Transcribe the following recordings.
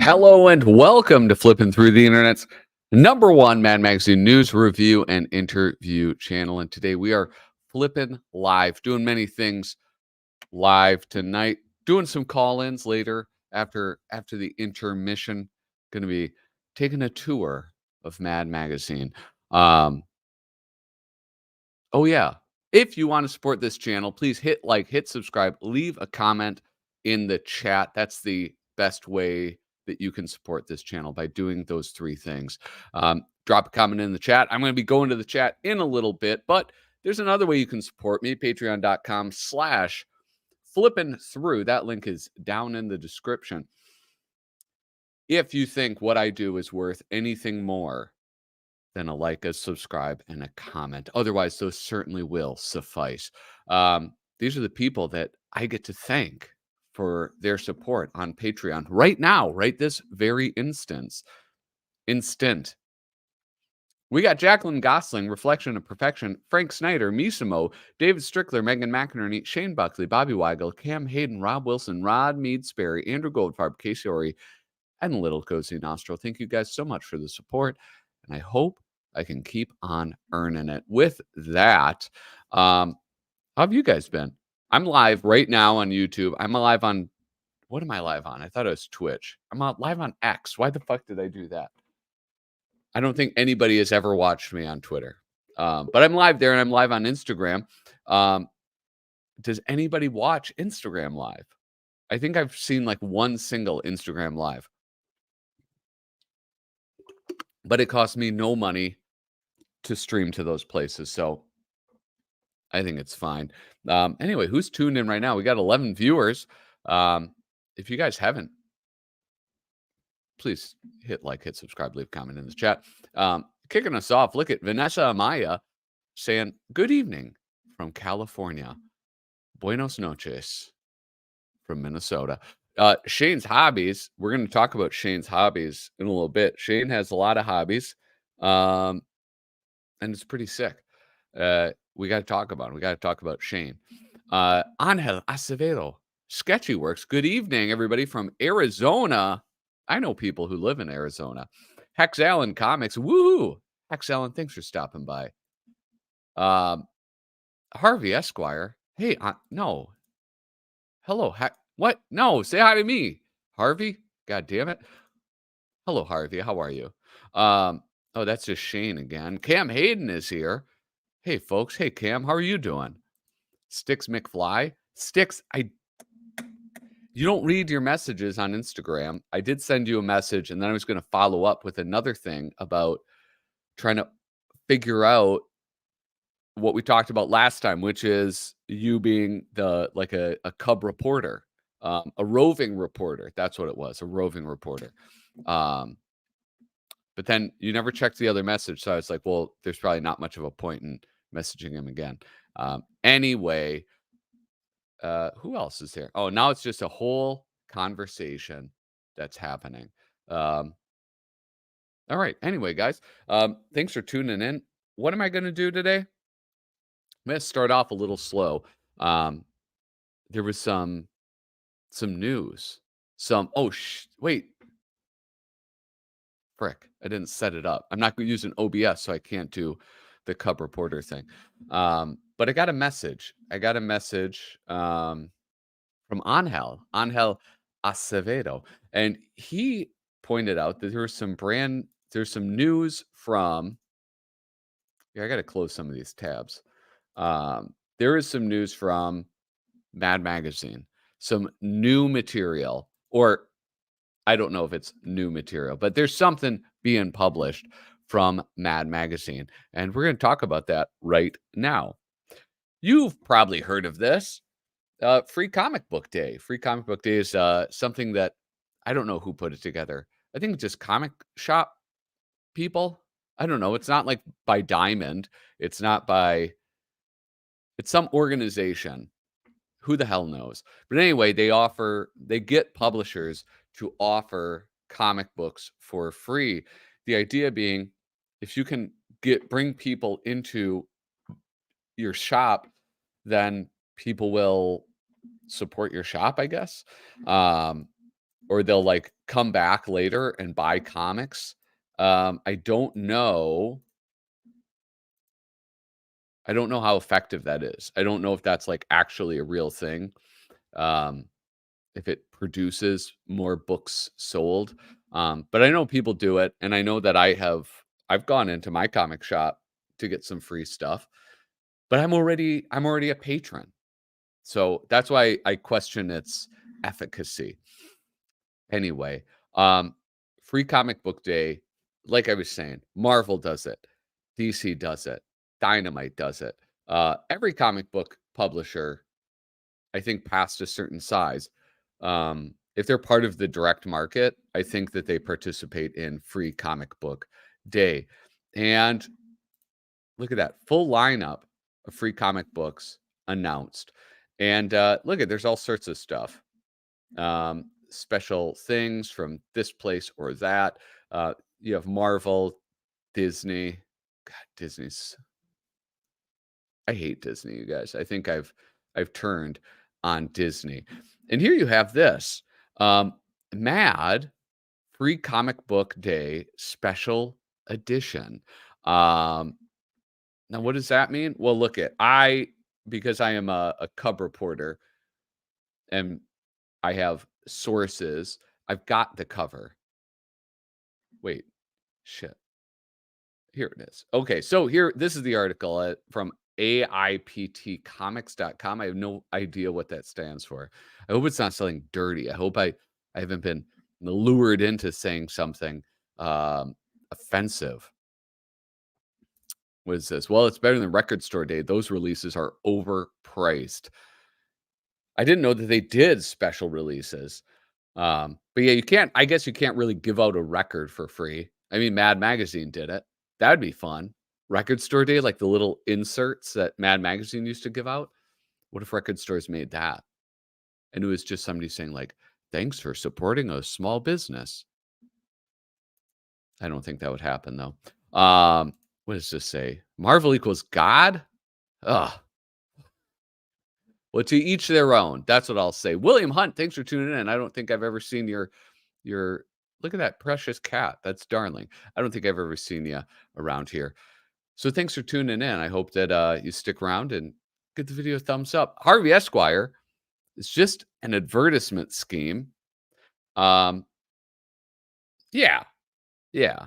Hello and welcome to Flipping Through the Internet's #1 Mad Magazine news, review, and interview channel. And today we are flipping live, doing many things live tonight, doing some call-ins later after the intermission. Going to be taking a tour of Mad Magazine. Oh yeah, if you want to support this channel, please hit like, hit subscribe, leave a comment in the chat. That's the best way that you can support this channel, by doing those three things. Drop a comment in the chat. I'm going to be going to the chat in a little bit, but there's another way you can support me, patreon.com/flippinthrough. That link is down in the description. If you think what I do is worth anything more than a like, a subscribe, and a comment. Otherwise, those certainly will suffice. These are the people that I get to thank for their support on Patreon right now, right this very instant. We got Jacqueline Gosling, Reflection of Perfection, Frank Snyder, Misimo, David Strickler, Megan McInerney, Shane Buckley, Bobby Weigel, Cam Hayden, Rob Wilson, Rod Mead Sperry, Andrew Goldfarb, Casey Ori, and Little Cozy Nostril. Thank you guys so much for the support, and I hope I can keep on earning it. With that, how have you guys been? I'm live right now on YouTube. I'm live on, what am I live on? I thought it was Twitch. I'm live on X. Why the fuck did I do that? I don't think anybody has ever watched me on Twitter. But I'm live there, and I'm live on Instagram. Does anybody watch Instagram Live? I think I've seen like one single Instagram Live. But it costs me no money to stream to those places, so I think it's fine. Anyway, who's tuned in right now? We got 11 viewers. If you guys haven't, please hit like, hit subscribe, leave a comment in the chat. Kicking us off, look at Vanessa Amaya saying, good evening from California. Buenos noches from Minnesota. Shane's hobbies. We're going to talk about Shane's hobbies in a little bit. Shane has a lot of hobbies, and it's pretty sick. We got to talk about it. We got to talk about Shane. Angel Acevedo, Sketchy Works. Good evening, everybody from Arizona. I know people who live in Arizona. Hex Allen Comics. Woo! Hex Allen, thanks for stopping by. Harvey Esquire. Hey, no. Hello. What? No, say hi to me. Harvey? God damn it. Hello, Harvey. How are you? Oh, that's just Shane again. Cam Hayden is here. Hey, folks. Hey, Cam. How are you doing? Sticks McFly. Sticks, you don't read your messages on Instagram. I did send you a message, and then I was going to follow up with another thing about trying to figure out what we talked about last time, which is you being a cub reporter, a roving reporter. That's what it was, a roving reporter. But then you never checked the other message. So I was like, well, there's probably not much of a point in messaging him again. Anyway, who else is there? Oh, now it's just a whole conversation that's happening. All right. Anyway, guys, thanks for tuning in. What am I going to do today? I'm going to start off a little slow. There was some news. Wait. Frick, I didn't set it up. I'm not using OBS, so I can't do the Cub Reporter thing. But I got a message. From Angel Acevedo. And he pointed out that there's some news from, I got to close some of these tabs. There is some news from Mad Magazine, some new material, or I don't know if it's new material, but there's something being published from Mad Magazine. And we're going to talk about that right now. You've probably heard of this. Free Comic Book Day. Free Comic Book Day is something that I don't know who put it together. I think just comic shop people. I don't know. It's not like by Diamond. It's some organization. Who the hell knows? But anyway, they get publishers to offer comic books for free. The idea being, if you can bring people into your shop, then people will support your shop, I guess. or they'll like come back later and buy comics. I don't know. I don't know how effective that is. I don't know if that's like actually a real thing. Um, if it produces more books sold. But I know people do it, and I know that I've gone into my comic shop to get some free stuff, but I'm already a patron. So that's why I question its efficacy. Anyway, um, Free Comic Book Day, like I was saying, Marvel does it, DC does it, Dynamite does it. Every comic book publisher, I think, past a certain size, if they're part of the direct market, I think that they participate in Free Comic Book Day. And look at that full lineup of free comic books announced. And look at there's all sorts of stuff. Special things from this place or that. You have Marvel, Disney. God, Disney's. I hate Disney, you guys. I think I've turned on Disney. And here you have this Mad Free Comic Book Day Special Edition. Um, Now, what does that mean? Well, look at because I am a cub reporter and I have sources. I've got the cover. Wait, shit. Here it is. Okay, so this is the article from AIPTcomics.com. I have no idea what that stands for. I hope it's not something dirty. I hope I haven't been lured into saying something offensive. What is this? Well, it's better than Record Store Day. Those releases are overpriced. I didn't know that they did special releases. But yeah, I guess you can't really give out a record for free. I mean, Mad Magazine did it. That'd be fun. Record Store Day, like the little inserts that Mad Magazine used to give out. What if record stores made that? And it was just somebody saying, like, thanks for supporting a small business. I don't think that would happen, though. What does this say? Marvel equals God? Ugh. Well, to each their own. That's what I'll say. William Hunt, thanks for tuning in. I don't think I've ever seen your look at that precious cat. That's darling. I don't think I've ever seen you around here. So thanks for tuning in. I hope that you stick around and give the video a thumbs up. Harvey Esquire is just an advertisement scheme. Um, yeah, yeah.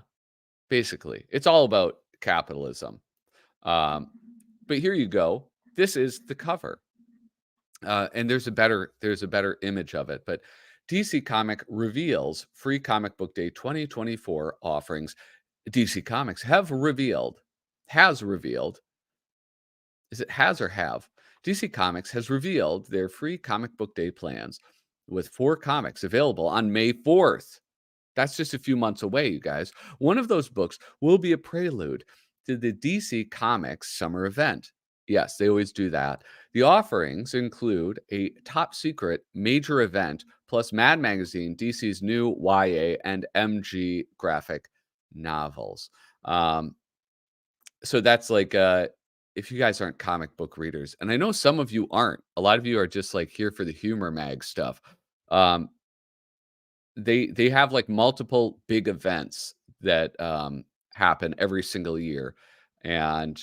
Basically, it's all about capitalism. But here you go. This is the cover. And there's a better image of it, but DC Comic reveals Free Comic Book Day 2024 offerings. DC Comics has revealed, is it has or have? DC Comics has revealed their Free Comic Book Day plans with 4 comics available on May 4th. That's just a few months away, you guys. One of those books will be a prelude to the DC Comics summer event. Yes, they always do that. The offerings include a top secret major event, plus Mad Magazine, DC's new YA and MG graphic novels. So that's like, if you guys aren't comic book readers, and I know some of you aren't, a lot of you are just like here for the humor mag stuff. Um, they have like multiple big events that happen every single year, and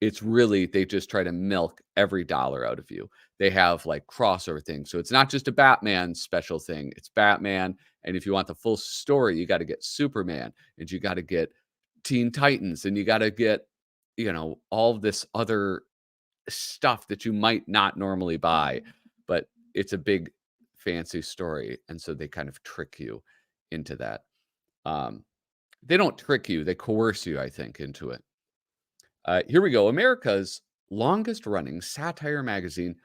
it's really they just try to milk every dollar out of you. They have like crossover things, so it's not just a Batman special thing, it's Batman, and if you want the full story you got to get Superman, and you got to get Teen Titans, and you got to get all this other stuff that you might not normally buy, but it's a big fancy story, and so they kind of trick you into that. They don't trick you, they coerce you, I think, into it. Here we go. America's longest running satire magazine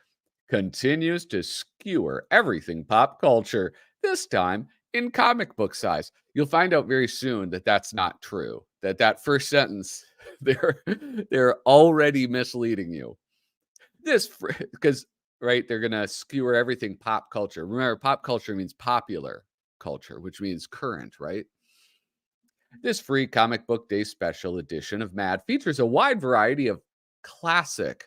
continues to skewer everything pop culture, this time in comic book size. You'll find out very soon that that's not true. That first sentence, they're already misleading you. Because right, they're gonna skewer everything pop culture. Remember, pop culture means popular culture, which means current, right? This Free Comic Book Day special edition of Mad features a wide variety of classic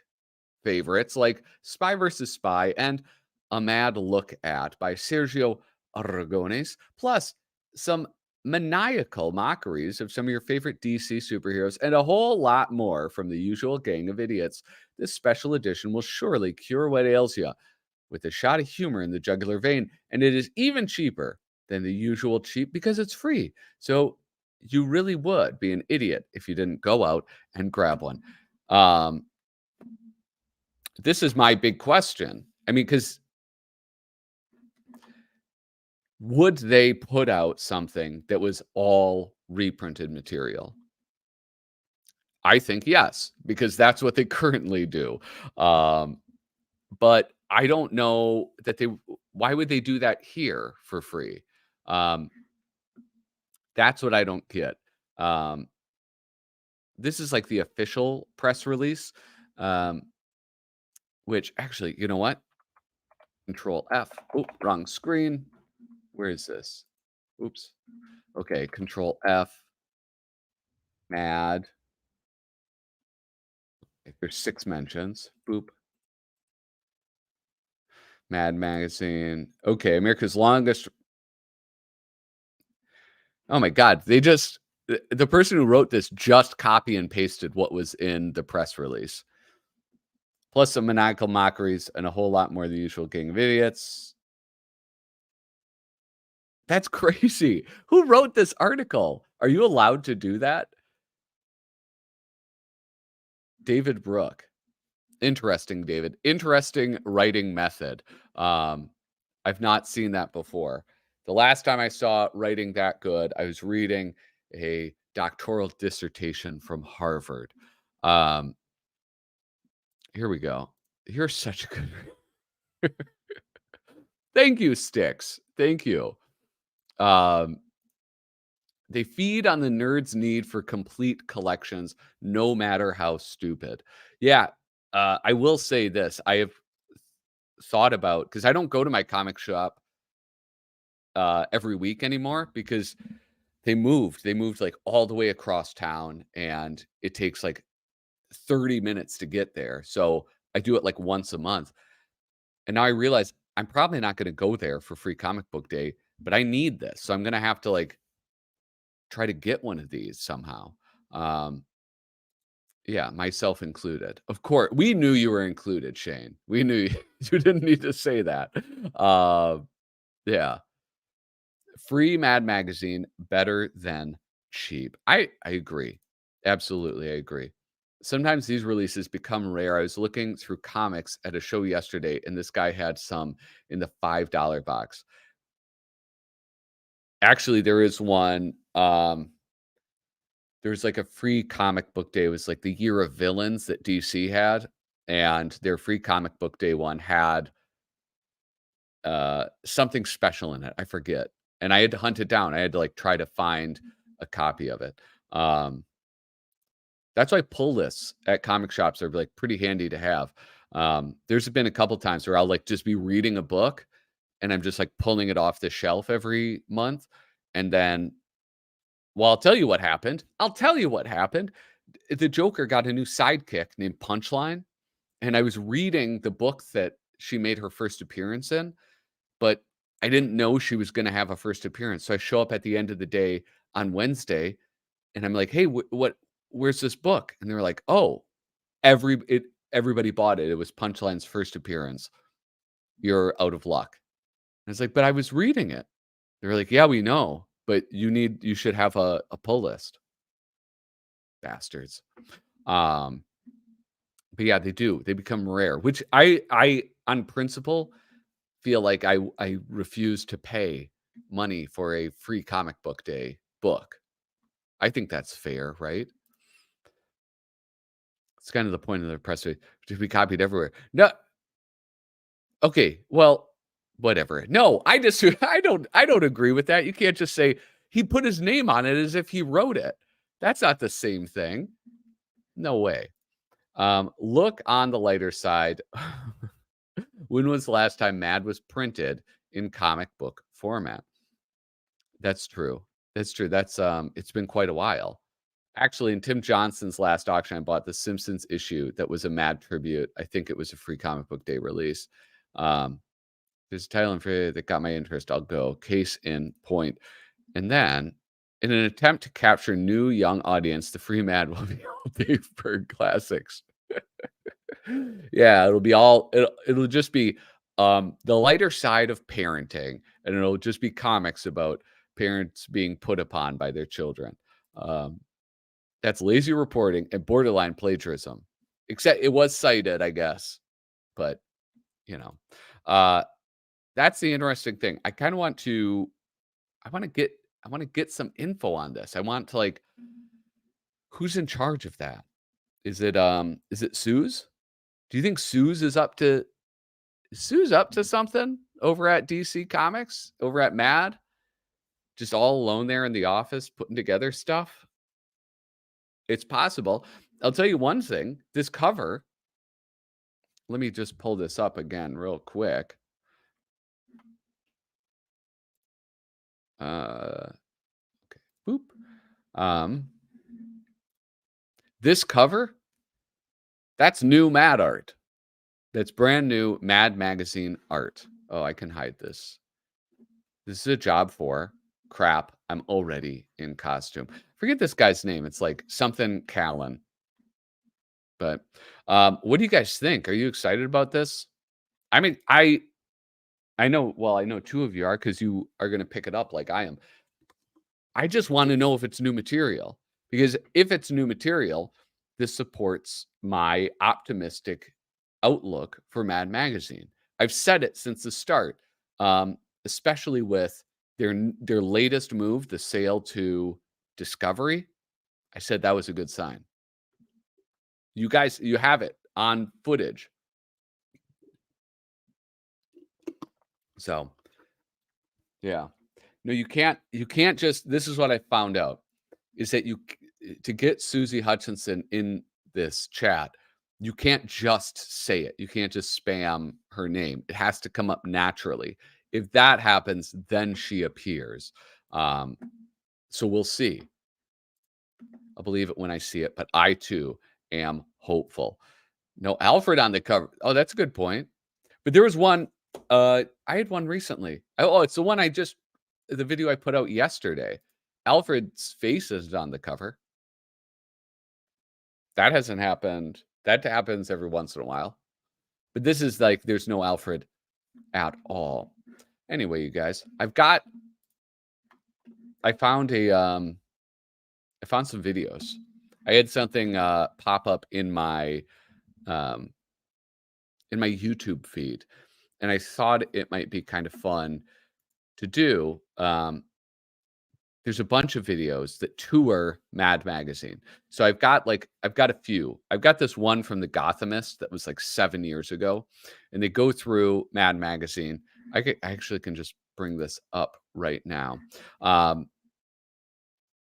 favorites like Spy vs. Spy and A Mad Look At by Sergio Aragones, plus some maniacal mockeries of some of your favorite DC superheroes, and a whole lot more from the usual gang of idiots. This special edition will surely cure what ails you with a shot of humor in the jugular vein, and it is even cheaper than the usual cheap because it's free. So you really would be an idiot if you didn't go out and grab one. Um, this is my big question. I mean, because would they put out something that was all reprinted material? I think yes, because that's what they currently do. Um, but I don't know that they why would they do that here for free? Um, that's what I don't get. Um, this is like the official press release, um, which actually, you know what? Control F. Oh, wrong screen. Where is this? Oops. Okay, Control F. Mad. If there's 6 mentions. Boop. Mad Magazine. Okay, America's longest. Oh my god, they just the person who wrote this just copy and pasted what was in the press release. Plus some maniacal mockeries and a whole lot more than the usual gang of idiots. That's crazy. Who wrote this article? Are you allowed to do that? David Brooke. Interesting, David. Interesting writing method. Um, I've not seen that before. The last time I saw writing that good, I was reading a doctoral dissertation from Harvard. Um, here we go. You're such a good. Thank you, Sticks. Thank you. Um, they feed on the nerd's need for complete collections, no matter how stupid. Yeah, I will say this. I have thought about because I don't go to my comic shop every week anymore because they moved. They moved like all the way across town, and it takes like 30 minutes to get there. So I do it like once a month. And now I realize I'm probably not going to go there for free comic book day, but I need this. So I'm going to have to like try to get one of these somehow. Um, yeah, myself included. Of course, we knew you were included, Shane. We knew you didn't need to say that. Uh, yeah. Free Mad Magazine, better than cheap. I agree. Absolutely, I agree. Sometimes these releases become rare. I was looking through comics at a show yesterday, and this guy had some in the $5 box. Actually, there is one, there's like a free comic book day. It was like the Year of Villains that DC had, and their free comic book day one had something special in it. I forget. And I had to hunt it down. I had to like try to find a copy of it. Um, that's why pull lists at comic shops are like pretty handy to have. There's been a couple times where I'll like just be reading a book and I'm just like pulling it off the shelf every month. And then, well, I'll tell you what happened. I'll tell you what happened. The Joker got a new sidekick named Punchline. And I was reading the book that she made her first appearance in, but I didn't know she was gonna have a first appearance, so I show up at the end of the day on Wednesday, and I'm like, "Hey, where's this book?" And they're like, "Oh, everybody bought it. It was Punchline's first appearance. You're out of luck." And I was like, "But I was reading it." They're like, "Yeah, we know, but you should have a pull list." Bastards. Um, but yeah, they do. They become rare, which I on principle feel like I refuse to pay money for a free comic book day book. I think that's fair, right? It's kind of the point of the press release to be copied everywhere. No, okay, well, whatever. No, I just I don't agree with that. You can't just say he put his name on it as if he wrote it. That's not the same thing. No way. Look on the lighter side. When was the last time Mad was printed in comic book format? That's true. That's true. It's been quite a while. Actually, in Tim Johnston's last auction, I bought the Simpsons issue that was a Mad tribute. I think it was a free comic book day release. Um, There's a title that got my interest. I'll go. Case in point. And then, in an attempt to capture new young audience, the free Mad will be all big Berg classics. Yeah, it'll just be the lighter side of parenting, and it'll just be comics about parents being put upon by their children. Um, that's lazy reporting and borderline plagiarism. Except it was cited, I guess. But, you know, uh, that's the interesting thing. I want to get I want to get some info on this. I want to like who's in charge of that? Is it Suze? Do you think Sue's up to something over at DC Comics, over at Mad? Just all alone there in the office putting together stuff? It's possible. I'll tell you one thing, this cover, let me just pull this up again real quick. Okay. Boop. This cover, that's new Mad art. That's brand new Mad Magazine art. Oh, I can hide this. This is a job for crap. I'm already in costume. Forget this guy's name. It's like something Callan. But what do you guys think? Are you excited about this? I mean, I know, well, I know two of you are because you are going to pick it up like I am. I just want to know if it's new material, because if it's new material, this supports my optimistic outlook for Mad Magazine. I've said it since the start, especially with their latest move, the sale to Discovery. I said that was a good sign. You guys, you have it on footage. So, yeah. No, you can't just, this is what I found out, is that to get Susie Hutchinson in this chat, you can't just say it. You can't just spam her name. It has to come up naturally. If that happens, then she appears. So we'll see. I'll believe it when I see it, but I too am hopeful. No Alfred on the cover. Oh, that's a good point. But there was one, I had one recently. Oh, it's the one the video I put out yesterday. Alfred's face is on the cover. That hasn't happened. That happens every once in a while. But this is like, there's no Alfred at all. Anyway, you guys, I found some videos. I had something pop up in my YouTube feed, and I thought it might be kind of fun to do. There's a bunch of videos that tour Mad Magazine. So I've got a few. I've got this one from the Gothamist that was like 7 years ago, and they go through Mad Magazine. I actually can just bring this up right now.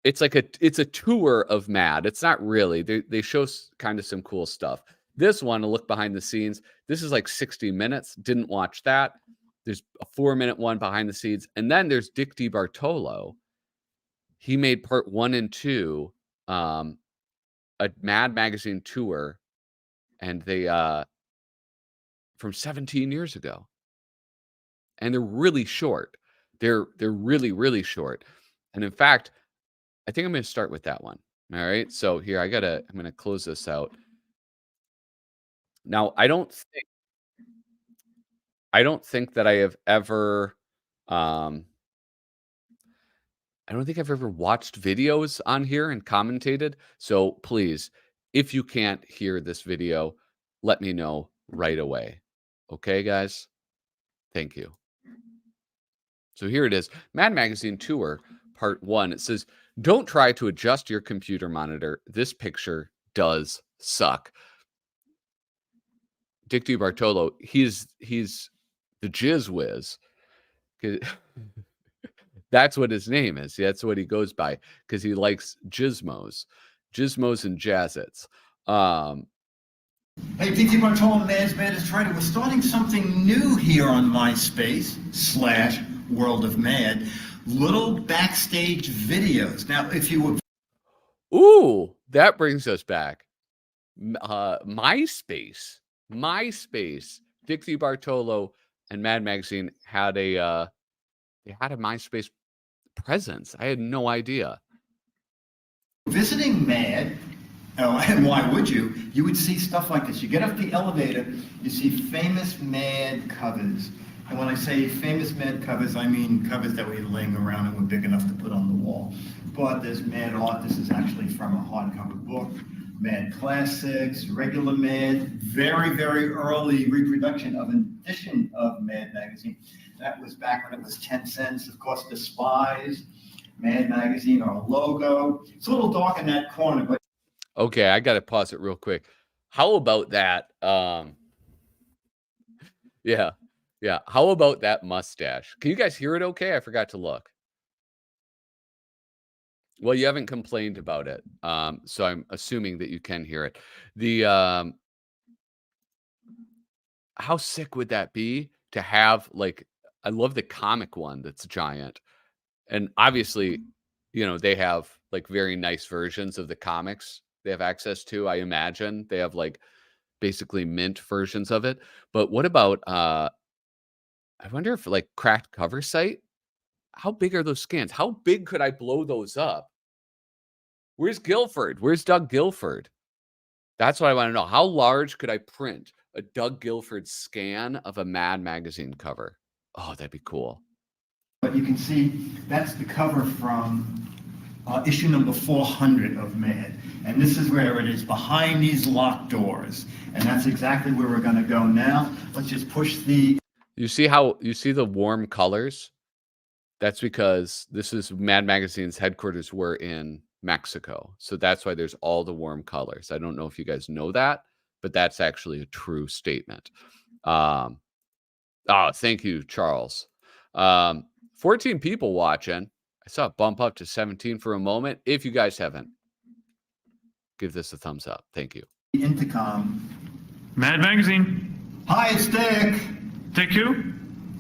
It's a tour of Mad. It's not really. They show kind of some cool stuff. This one, a look behind the scenes. This is like 60 minutes. Didn't watch that. There's a 4-minute one behind the scenes, and then there's Dick DiBartolo. He made part 1 and 2, a Mad Magazine tour, and they from 17 years ago. And they're really short. They're really, really short. And in fact, I think I'm going to start with that one. All right. So here I'm going to close this out. Now, I don't think that I have ever I don't think I've ever watched videos on here and commentated. So please, if you can't hear this video, let me know right away. Okay, guys? Thank you. So here it is. Mad Magazine Tour, Part 1. It says, don't try to adjust your computer monitor. This picture does suck. Dick DiBartolo, he's the Jizz Whiz. That's what his name is. That's what he goes by, because he likes gizmos and jazzets. Hey, Dick DiBartolo, Mad's Mad is trying to. We're starting something new here on MySpace / World of Mad. Little backstage videos. Now, if you were... Ooh, that brings us back. MySpace. Dick DiBartolo and Mad Magazine had a they had a MySpace presence. I had no idea. Visiting Mad, and why would you? You would see stuff like this. You get off the elevator, you see famous Mad covers. And when I say famous Mad covers, I mean covers that were laying around and were big enough to put on the wall. But there's Mad art. This is actually from a hardcover book. Mad Classics, regular Mad, very, very early reproduction of an edition of Mad Magazine. That was back when it was 10 cents. Of course, the Spies, Mad Magazine, our logo. It's a little dark in that corner, but okay, I got to pause it real quick. How about that? Yeah. How about that mustache? Can you guys hear it okay? I forgot to look. Well, you haven't complained about it. So I'm assuming that you can hear it. The how sick would that be to have, like, I love the comic one that's giant. And obviously, they have like very nice versions of the comics they have access to. I imagine they have like basically mint versions of it. But what about I wonder if like cracked cover site, how big are those scans? How big could I blow those up? Where's Guilford? Where's Doug Guilford? That's what I want to know. How large could I print a Doug Guilford scan of a Mad Magazine cover? Oh, that'd be cool. But you can see that's the cover from issue number 400 of Mad. And this is where it is, behind these locked doors. And that's exactly where we're going to go now. Let's just push the... You see the warm colors? That's because this is Mad Magazine's headquarters were in Mexico. So that's why there's all the warm colors. I don't know if you guys know that, but that's actually a true statement. Oh, thank you, Charles. 14 people watching. I saw it bump up to 17 for a moment. If you guys haven't, give this a thumbs up. Thank you. Intercom. Mad Magazine. Hi, it's Dick. Dick who?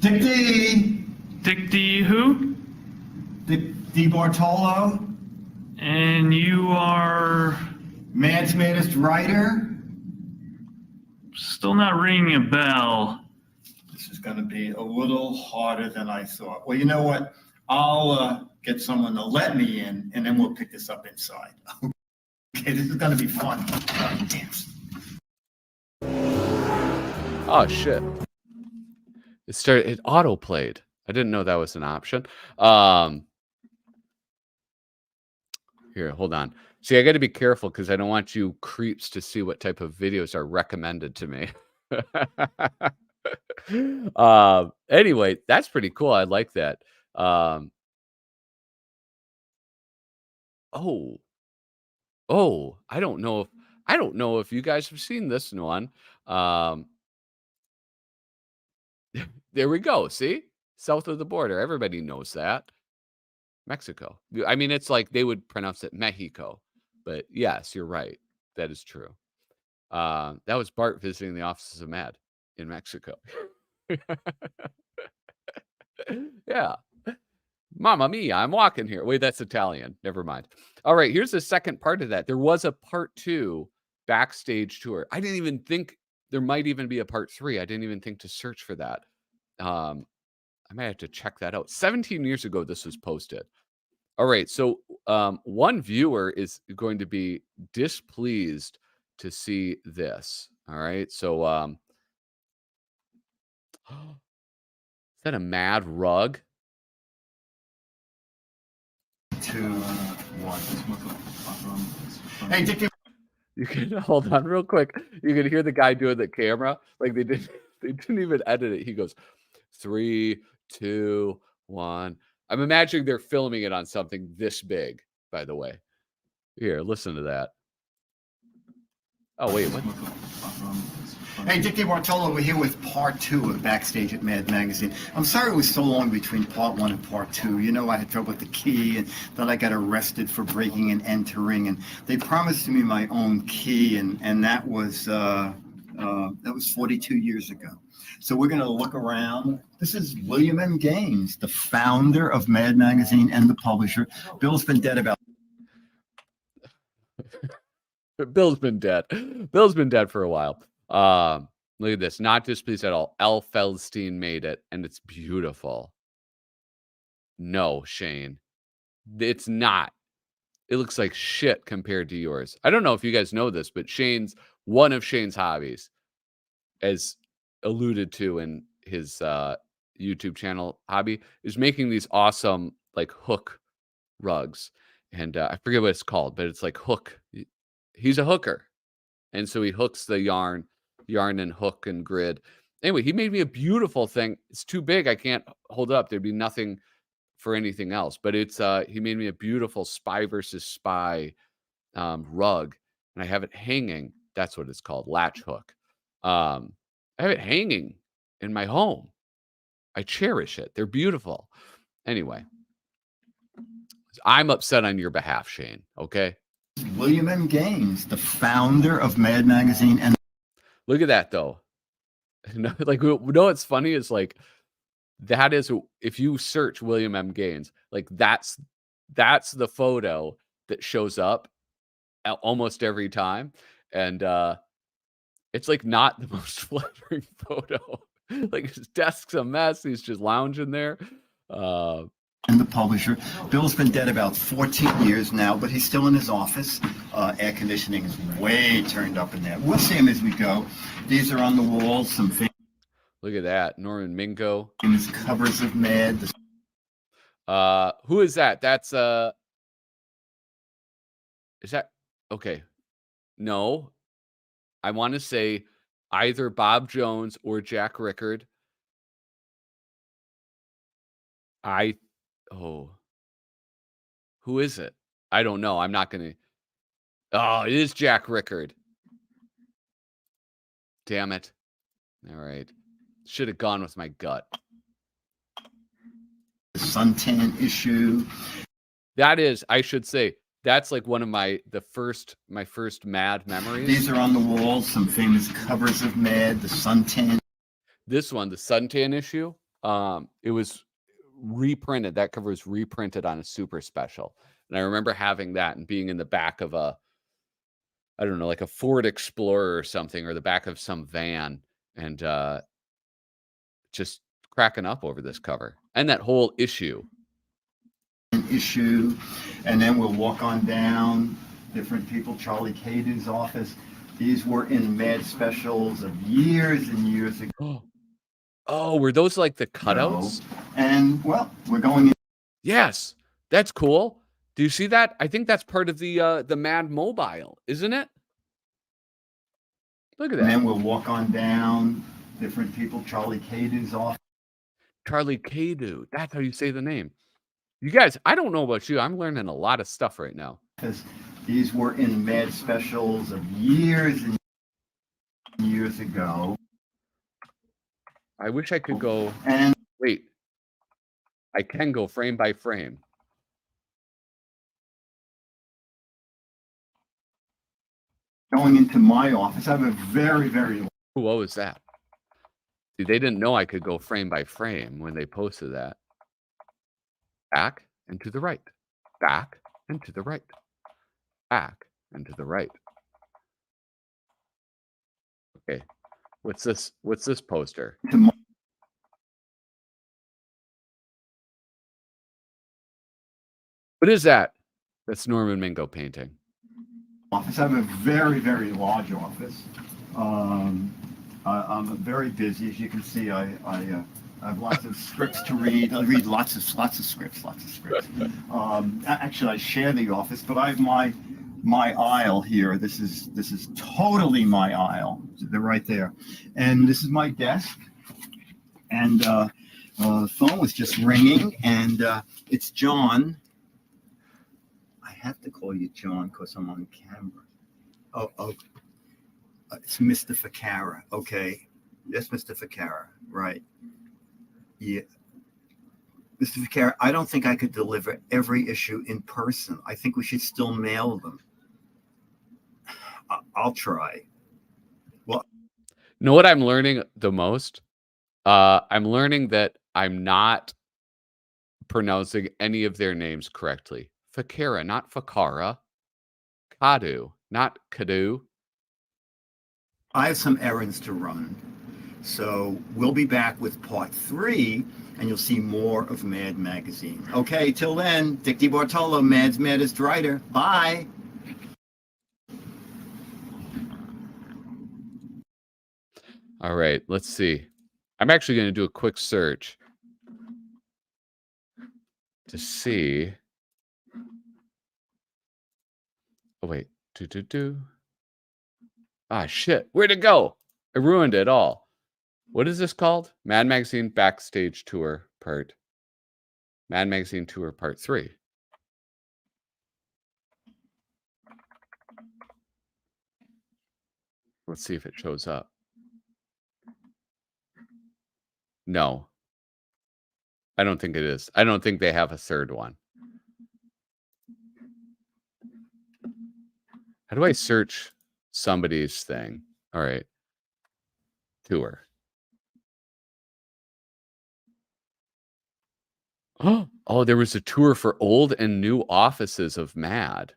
Dick D. Dick D who? Dick D. Bartolo. And you are... Mad's Maddest Writer. Still not ringing a bell. This is going to be a little harder than I thought. Well, you know what? I'll get someone to let me in, and then we'll pick this up inside. Okay, this is going to be fun. Damn. Oh, shit. It auto-played. I didn't know that was an option. Here, hold on. See, I got to be careful because I don't want you creeps to see what type of videos are recommended to me. Anyway, that's pretty cool. I like that. Oh, I don't know if you guys have seen this one. There we go. See? South of the border. Everybody knows that. Mexico. I mean, it's like they would pronounce it Mexico. But yes, you're right. That is true. That was Bart visiting the offices of Mad in Mexico. Yeah. Mamma mia, I'm walking here. Wait, that's Italian. Never mind. All right, here's the second part of that. There was a part 2 backstage tour. I didn't even think there might even be a part 3. I didn't even think to search for that. I might have to check that out. 17 years ago, this was posted. All right, so one viewer is going to be displeased to see this. All right, so is that a Mad rug? 2, 1. Hey, Dick. You can hold on real quick. You can hear the guy doing the camera. Like they didn't even edit it. He goes 3, 2, 1. I'm imagining they're filming it on something this big, by the way. Here, listen to that. Oh, wait, what? Hey, Dick Bartolo, we're here with part 2 of Backstage at Mad Magazine. I'm sorry it was so long between part 1 and part 2. You know, I had trouble with the key, and then I got arrested for breaking and entering, and they promised me my own key, and that was 42 years ago. So we're going to look around. This is William M. Gaines, the founder of Mad Magazine and the publisher. Bill's been dead about... Bill's been dead. Bill's been dead for a while. Look at this. Not displeased at all. L. Feldstein made it, and it's beautiful. No, Shane. It's not. It looks like shit compared to yours. I don't know if you guys know this, but one of Shane's hobbies, as alluded to in his YouTube channel hobby, is making these awesome like hook rugs. And I forget what it's called, but it's like hook. He's a hooker. And so he hooks the yarn and hook and grid. Anyway, he made me a beautiful thing. It's too big. I can't hold it up. There'd be nothing for anything else. But it's he made me a beautiful Spy versus Spy rug. And I have it hanging. That's what it's called, latch hook. I have it hanging in my home. I cherish it. They're beautiful. Anyway, I'm upset on your behalf, Shane. Okay. William M. Gaines, the founder of Mad Magazine. And look at that, though. Like, what's funny is like, that is, if you search William M. Gaines, like that's the photo that shows up almost every time. And it's like not the most flattering photo. Like his desk's a mess. He's just lounging there. And the publisher. Bill's been dead about 14 years now, but he's still in his office. Air conditioning is way turned up in there. We'll see him as we go. These are on the walls, some look at that. Norman Mingo. famous covers of Mad. Who is that? That's is that okay? No. I want to say either Bob Jones or Jack Rickard. Who is it? I don't know. I'm not going to. Oh, it is Jack Rickard. Damn it. All right. Should have gone with my gut. The suntan issue. That is, I should say, that's like one of my first Mad memories. These are on the walls, some famous covers of Mad, the suntan. This one, the suntan issue, it was reprinted. That cover was reprinted on a super special. And I remember having that and being in the back of I don't know, like a Ford Explorer or something, or the back of some van, and just cracking up over this cover and that whole issue. And then we'll walk on down different people. Charlie Caden's office. These were in Mad specials of years and years ago. Oh, were those like the cutouts? And well, we're going in. Yes, that's cool. Do you see that? I think that's part of the Mad Mobile, isn't it? Look at that. And then we'll walk on down different people. Charlie Caden's office. Charlie Cadu. That's how you say the name. You guys, I don't know about you. I'm learning a lot of stuff right now. These were in Mad specials of years and years ago. I wish I could go. And wait, I can go frame by frame. Going into my office, I have a very, very. What was that? See, they didn't know I could go frame by frame when they posted that. Back and to the right. Back and to the right. Back and to the right. Okay. What's this? What's this poster? What is that? That's Norman Mingo painting. Office. I have a very, very large office. I'm very busy. As you can see, I have lots of scripts to read. I read lots of scripts. Actually, I share the office, but I have my aisle here. This is totally my aisle. They're right there, and this is my desk. And the phone was just ringing, and it's John. I have to call you John because I'm on camera. Oh, it's Mr. Ficara. Okay, that's Mr. Ficara, right? Yeah, Mr. Ficara. I don't think I could deliver every issue in person. I think we should still mail them. I'll try. Well, you know what I'm learning the most? I'm learning that I'm not pronouncing any of their names correctly. Ficara, not Ficara. Kadu, not Kadu. I have some errands to run. So we'll be back with part 3, and you'll see more of Mad Magazine. Okay, till then, Dick DeBartolo, Mad's Maddest Writer. Bye. All right, let's see. I'm actually going to do a quick search to see. Oh, wait. Ah, shit. Where'd it go? I ruined it all. What is this called? Mad Magazine Backstage Tour Part. Mad Magazine Tour Part 3. Let's see if it shows up. No. I don't think it is. I don't think they have a third one. How do I search somebody's thing? All right. Tour. Oh, there was a tour for old and new offices of Mad.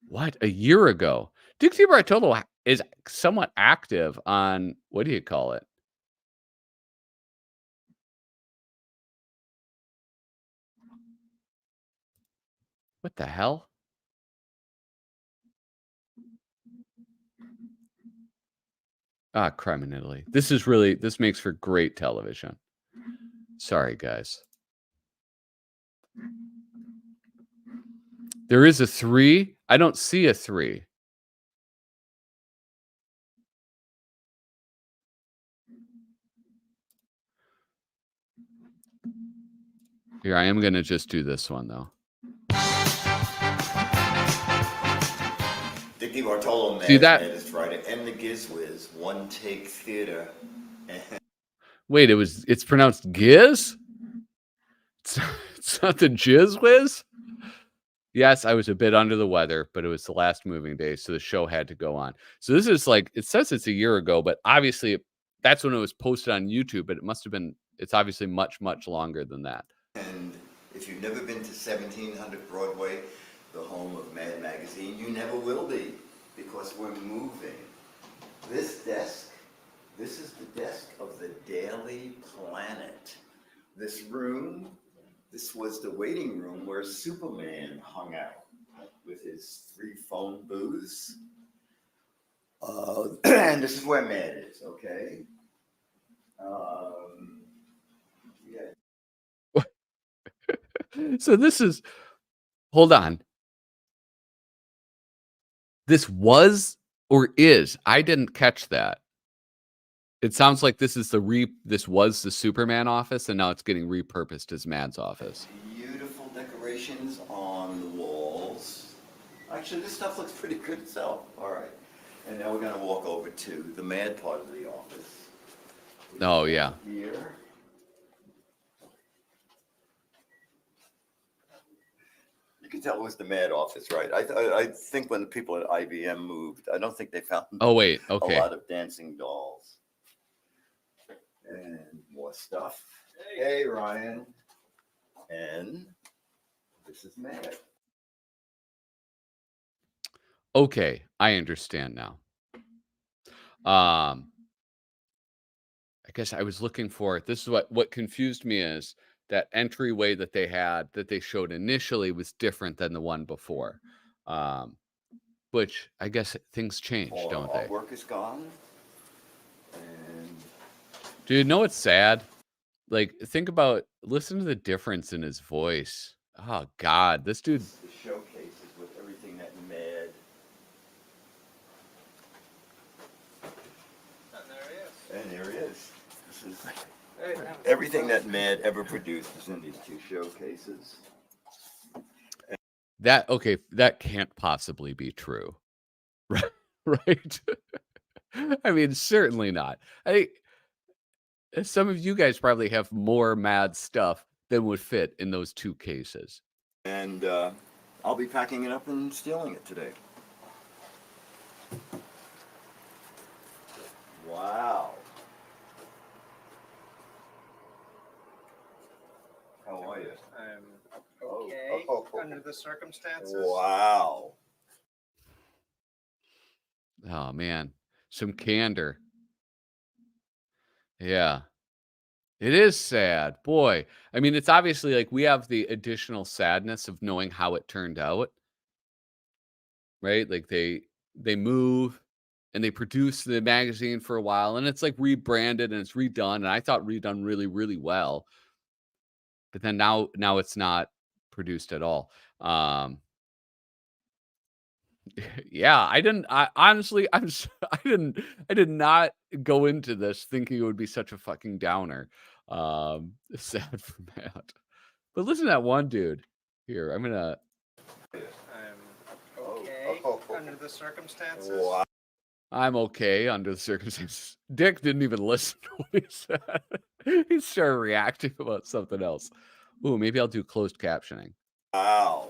What? A year ago? Dick DeBartolo is somewhat active on, what do you call it? What the hell? Ah, Crime in Italy. This makes for great television. Sorry, guys. There is a 3. I don't see a 3. Here, I am going to just do this one, though. Dick DeBartolo, See that? Maddest Writer, and the Gizwiz, One Take Theater. Wait, it's pronounced Giz? It's not the Jizz Whiz? Yes, I was a bit under the weather, but it was the last moving day, so the show had to go on. So this is like, it says it's a year ago, but obviously that's when it was posted on YouTube, but it's obviously much, much longer than that. And if you've never been to 1700 Broadway, the home of Mad Magazine, you never will be, because we're moving. This desk, this is the desk of the Daily Planet. This room, this was the waiting room where Superman hung out with his 3 phone booths. And this is where Mad is, okay? Yeah. So this is, hold on. This was or is? I didn't catch that. It sounds like this was the Superman office, and now it's getting repurposed as Mad's office. Beautiful decorations on the walls. Actually, this stuff looks pretty good itself. All right. And now we're going to walk over to the Mad part of the office. Oh, yeah. Here. You can tell it was the Mad office, right? I think when the people at IBM moved, I don't think they found Oh, wait. Okay. a lot of dancing dolls. And more stuff. Hey, Ryan. And this is Mad. Okay, I understand now. I guess I was looking for it. This is what confused me is that entryway that they showed initially was different than the one before. Which I guess things change, don't they? Work is gone. And Dude, know what's sad? Like, listen to the difference in his voice. Oh God, this dude. the showcases with everything that Mad. And there he is. This is everything that Mad ever produced is in these 2 showcases. That can't possibly be true. Right? I mean, certainly not. Some of you guys probably have more Mad stuff than would fit in those 2 cases. And I'll be packing it up and stealing it today. Wow. How are you? I'm okay under the circumstances. Wow. Oh man, some candor. Yeah. It is sad. Boy, I mean, it's obviously like we have the additional sadness of knowing how it turned out, right? Like they move and they produce the magazine for a while and it's like rebranded and it's redone and I thought redone really really well. But then now it's not produced at all. Um yeah, I honestly I did not go into this thinking it would be such a fucking downer. Sad for Matt. But listen to that one dude. Here, I'm gonna. Okay, under the circumstances. Wow. I'm okay under the circumstances. Dick didn't even listen to what he said. He started reacting about something else. Ooh, maybe I'll do closed captioning. Wow.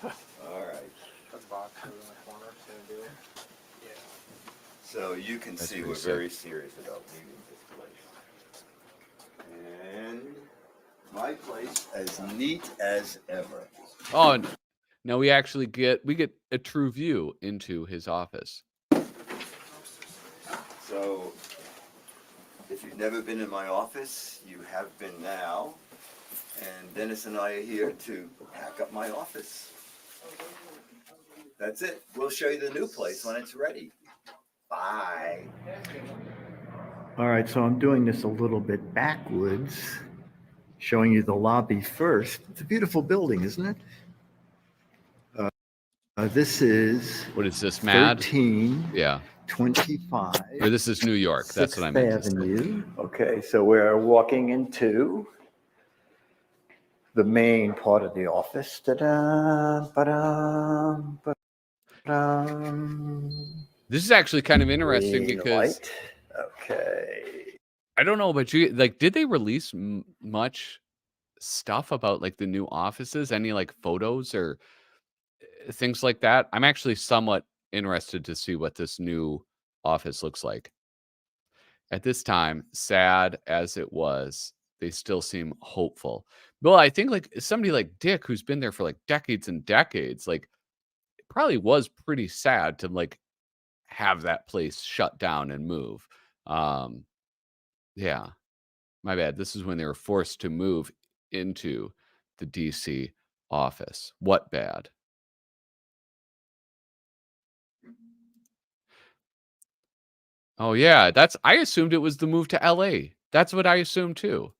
All right. That's box in the corner. Gonna do. Yeah. So you can That's see pretty we're sick. very serious about leaving this place. And my place as neat as ever. Oh, and now we actually get a true view into his office. So if you've never been in my office, you have been now. And Dennis and I are here to pack up my office. That's it. We'll show you the new place when it's ready. Bye. All right, so I'm doing this a little bit backwards, showing you the lobby first. It's a beautiful building, isn't it? This is What is this, Mad? 1325. Yeah. Or this is New York. That's what I meant to say. Avenue. Okay, so we're walking into the main part of the office. Ta-da, ba-dum, ba-dum. This is actually kind of interesting Green because light. Okay. I don't know about you. Like, did they release much stuff about like the new offices? Any like photos or things like that? I'm actually somewhat interested to see what this new office looks like. At this time, sad as it was, they still seem hopeful. Well, I think like somebody like Dick, who's been there for like decades and decades, like it probably was pretty sad to like have that place shut down and move. Um, yeah, my bad. This is when they were forced to move into the DC office. What bad? Oh yeah, I assumed it was the move to LA. That's what I assumed too.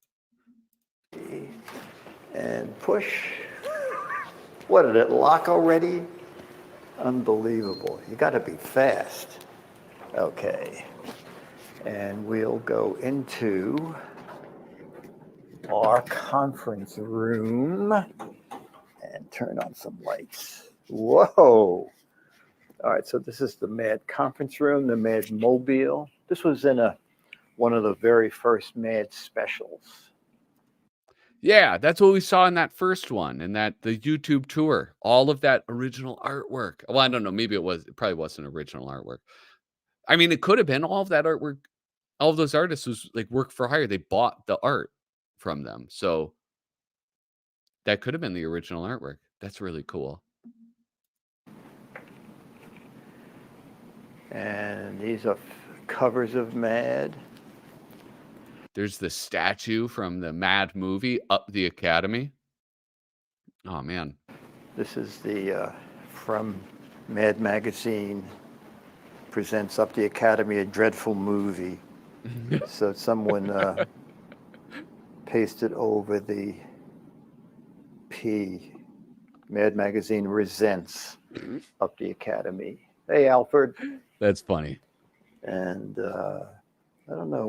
And push. What, did it lock already? Unbelievable. You got to be fast. Okay. And we'll go into our conference room and turn on some lights. Whoa. All right, so this is the Mad conference room, the Mad Mobile. This was in one of the very first Mad specials. Yeah, that's what we saw in that first one, and the YouTube tour. All of that original artwork. Well, I don't know. Maybe it probably wasn't original artwork. I mean, it could have been all of that artwork. All of those artists was like work for hire. They bought the art from them, so that could have been the original artwork. That's really cool. And these are covers of Mad. There's the statue from the Mad movie, Up the Academy. Oh man. This is the from Mad Magazine presents Up the Academy, a dreadful movie. So someone pasted over the P. Mad Magazine resents Up the Academy. Hey, Alfred. That's funny. And I don't know.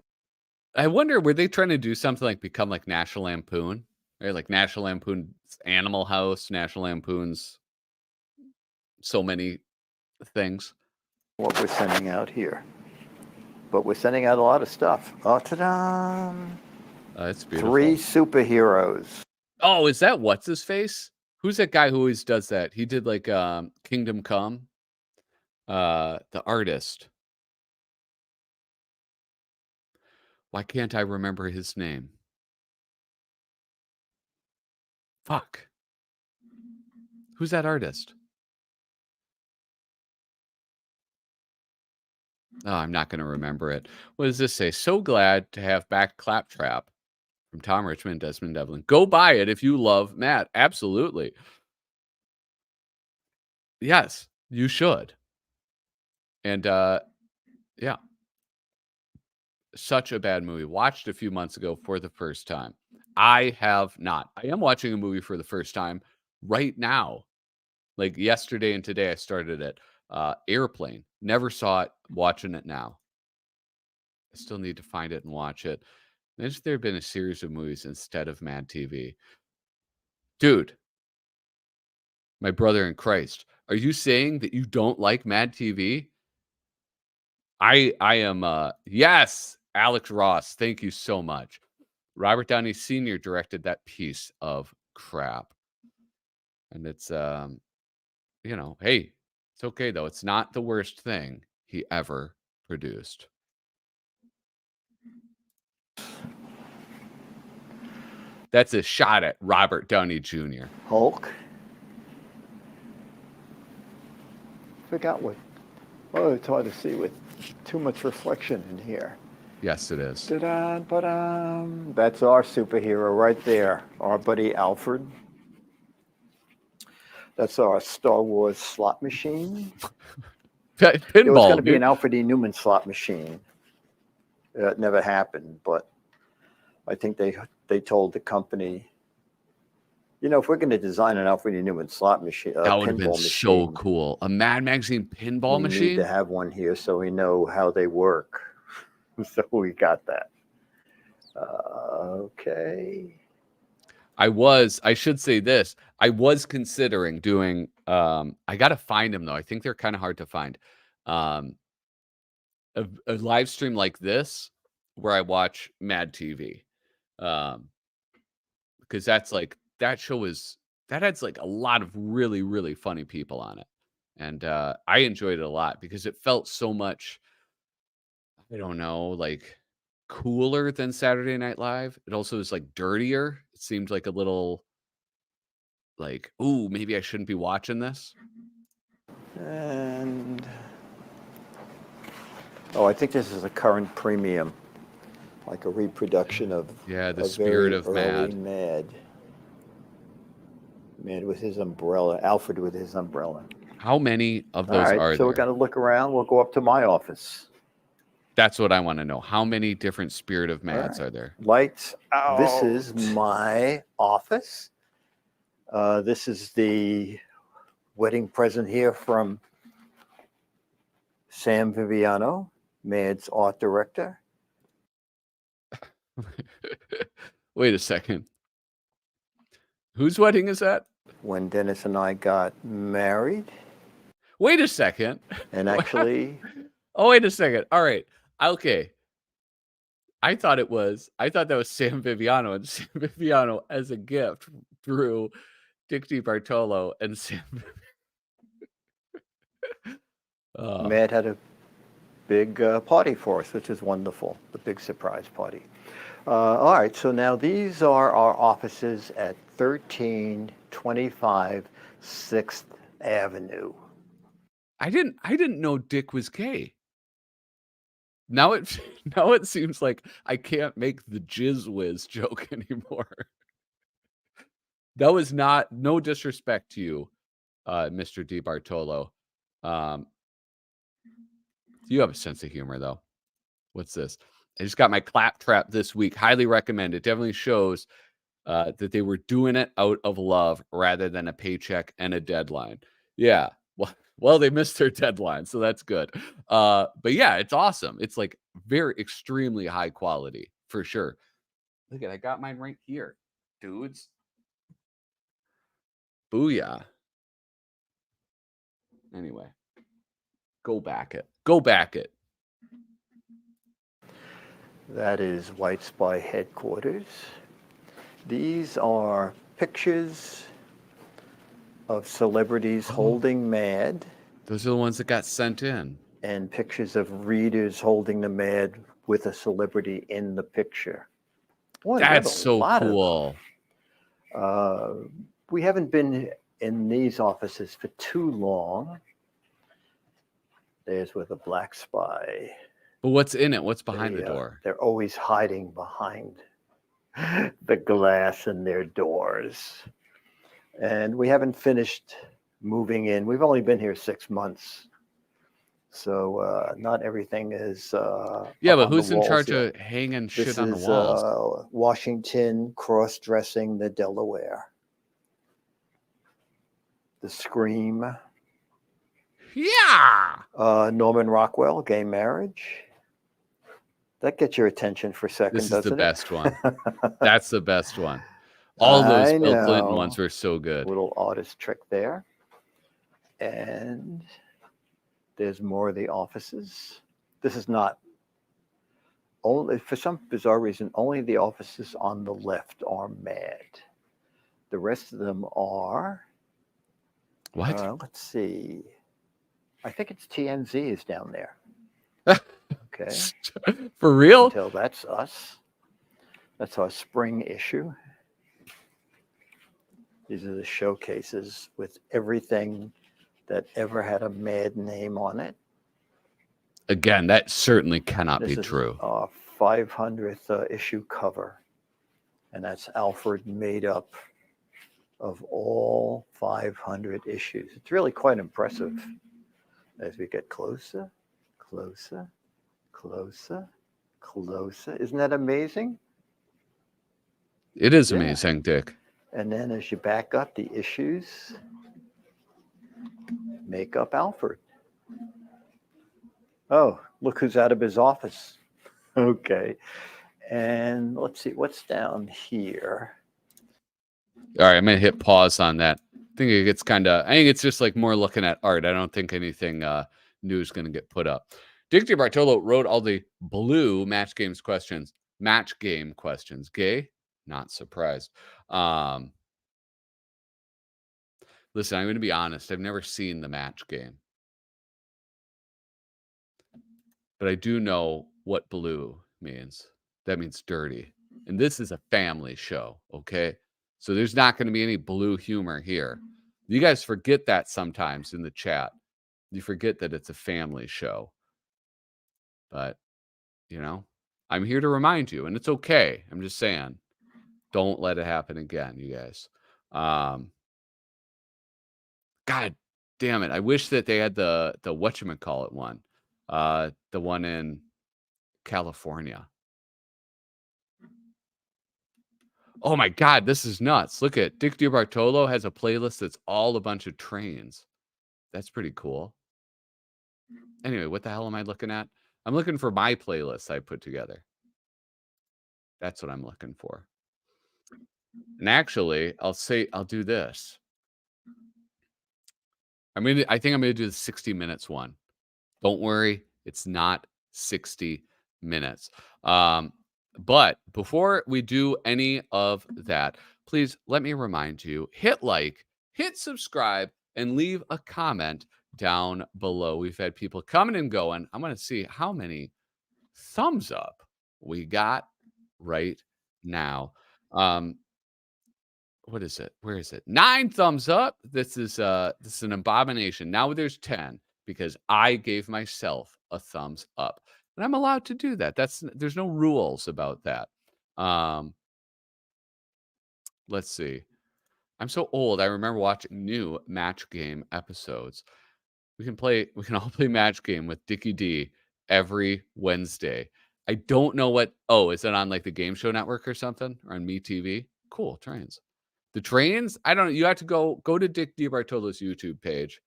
I wonder, were they trying to do something like become like National Lampoon? Right? Like National Lampoon's Animal House, National Lampoon's so many things. What we're sending out here. But we're sending out a lot of stuff. Oh, ta-da! It's beautiful. 3 superheroes. Oh, is that what's his face? Who's that guy who always does that? He did like Kingdom Come. The artist. Why can't I remember his name? Fuck. Who's that artist? Oh, I'm not going to remember it. What does this say? So glad to have back Claptrap from Tom Richmond, Desmond Devlin. Go buy it if you love Matt. Absolutely. Yes, you should. And yeah, such a bad movie. Watched a few months ago for the first time. I have not. I am watching a movie for the first time right now. Like yesterday and today, I started it. Airplane. Never saw it. Watching it now. I still need to find it and watch it. Imagine if there had been a series of movies instead of Mad TV. Dude, my brother in Christ, are you saying that you don't like Mad TV? I am yes, Alex Ross. Thank you so much. Robert Downey Sr. directed that piece of crap. And it's hey, it's okay though. It's not the worst thing he ever produced. That's a shot at Robert Downey Jr. Hulk. Forgot what. Oh, it's hard to see with too much reflection in here. Yes, it is. Da-da, ba-da. That's our superhero right there, our buddy Alfred. That's our Star Wars slot machine. Pinball. It was going to be an Alfred E. Neuman slot machine. It never happened, but I think they told the company, if we're going to design an Alfred E. Neuman slot machine, that would have been so cool. A Mad Magazine pinball machine? We need to have one here so we know how they work. So we got that. Okay. I should say this. I was considering doing, I got to find them though. I think they're kind of hard to find. A live stream like this where I watch Mad TV. Because that's like, that has like a lot of really, really funny people on it. And I enjoyed it a lot because it felt so much, I don't know, like cooler than Saturday Night Live. It also was like dirtier. It seemed like a little like, ooh, maybe I shouldn't be watching this. And I think this is a current premium, like a reproduction of the spirit of Mad. Mad with his umbrella, Alfred with his umbrella. How many of those are there? So we're going to look around. We'll go up to my office. That's what I want to know. How many different Spirit of Mads are there? Lights out. This is my office. This is the wedding present here from Sam Viviano, Mad's art director. Wait a second. Whose wedding is that? When Dennis and I got married. Wait a second. And actually... Oh, wait a second. All right. Okay. I thought that was Sam Viviano, and Sam Viviano as a gift through Dick DiBartolo and Sam. Mad had a big party for us, which is wonderful. The big surprise party. All right. So now these are our offices at 1325 6th Avenue. I didn't know Dick was gay. Now it seems like I can't make the jizz whiz joke anymore. That was no disrespect to you, Mr. DiBartolo. You have a sense of humor though. What's this? I just got my claptrap this week. Highly recommend it. Definitely shows that they were doing it out of love rather than a paycheck and a deadline. Yeah. Well, they missed their deadline, so that's good. But yeah, it's awesome. It's like very extremely high quality for sure. Look at, I got mine right here, dudes. Booyah. Anyway, go back it. That is White Spy headquarters. These are pictures of celebrities holding Mad. Those are the ones that got sent in. And pictures of readers holding the Mad with a celebrity in the picture. Boy, that's so cool. We haven't been in these offices for too long. There's where the black spy. But what's in it? What's behind the door? They're always hiding behind the glass in their doors. And we haven't finished moving in. We've only been here 6 months. So not everything is Yeah, up but on the who's in walls charge yet. of hanging This shit on the is walls? Washington cross-dressing the Delaware. The Scream. Yeah. Norman Rockwell, gay marriage. That gets your attention for a second, This is doesn't the it? best one. That's the best one. All those I Bill Clinton know. ones were so good. Little artist trick there. And there's more of the offices. This is not only, for some bizarre reason, only the offices on the left are mad. The rest of them are, What? let's see. I think it's TMZ is down there. Okay. For real? Until that's us. That's our spring issue. These are the showcases with everything that ever had a mad name on it. Again, that certainly cannot This be is true. our 500th issue cover. And that's Alfred made up of all 500 issues. It's really quite impressive as we get closer, closer, closer, closer. Isn't that amazing? It is Yeah. amazing, Dick. And then as you back up, the issues make up Alfred. Oh, look who's out of his office. Okay. And let's see what's down here. All right, I'm gonna hit pause on that. I think it gets I think it's just like more looking at art. I don't think anything new is gonna get put up. Dick DiBartolo wrote all the blue match game questions. Gay? Not surprised. Listen, I'm going to be honest. I've never seen the match game. But I do know what blue means. That means dirty. And this is a family show, okay? So there's not going to be any blue humor here. You guys forget that sometimes in the chat. You forget that it's a family show. But, you know, I'm here to remind you, and it's okay. I'm just saying, don't let it happen again, you guys. God damn it. I wish that they had the whatchamacallit one. The one in California. Oh my God, this is nuts. Look at Dick DiBartolo has a playlist that's all a bunch of trains. That's pretty cool. Anyway, what the hell am I looking at? I'm looking for my playlist I put together. That's what I'm looking for. And actually, I'll do this. I think I'm gonna do the 60 minutes one. Don't worry, it's not 60 minutes. But before we do any of that, please let me remind you, hit like, hit subscribe, and leave a comment down below. We've had people coming and going. I'm going to see how many thumbs up we got right now. What is it? Where is it? 9 thumbs up. This is an abomination. Now there's 10 because I gave myself a thumbs up. And I'm allowed to do that. There's no rules about that. Let's see. I'm so old. I remember watching new match game episodes. We can all play match game with Dickie D every Wednesday. I don't know what. Oh, is it on like the Game Show Network or something, or on MeTV? Cool, trains. The trains? I don't know. You have to go to Dick DiBartolo's YouTube page.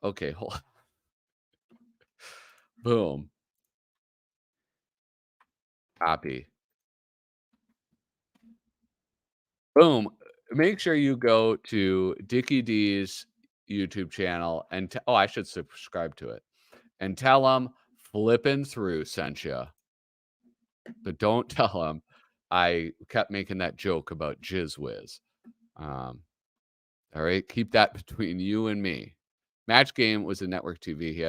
Okay, hold on. Boom. Copy. Boom. Make sure you go to Dickie D's YouTube channel and I should subscribe to it and tell him Flippin' Through sent you. But don't tell him I kept making that joke about Jizz Whiz. All right, keep that between you and me. Match Game was a network TV. He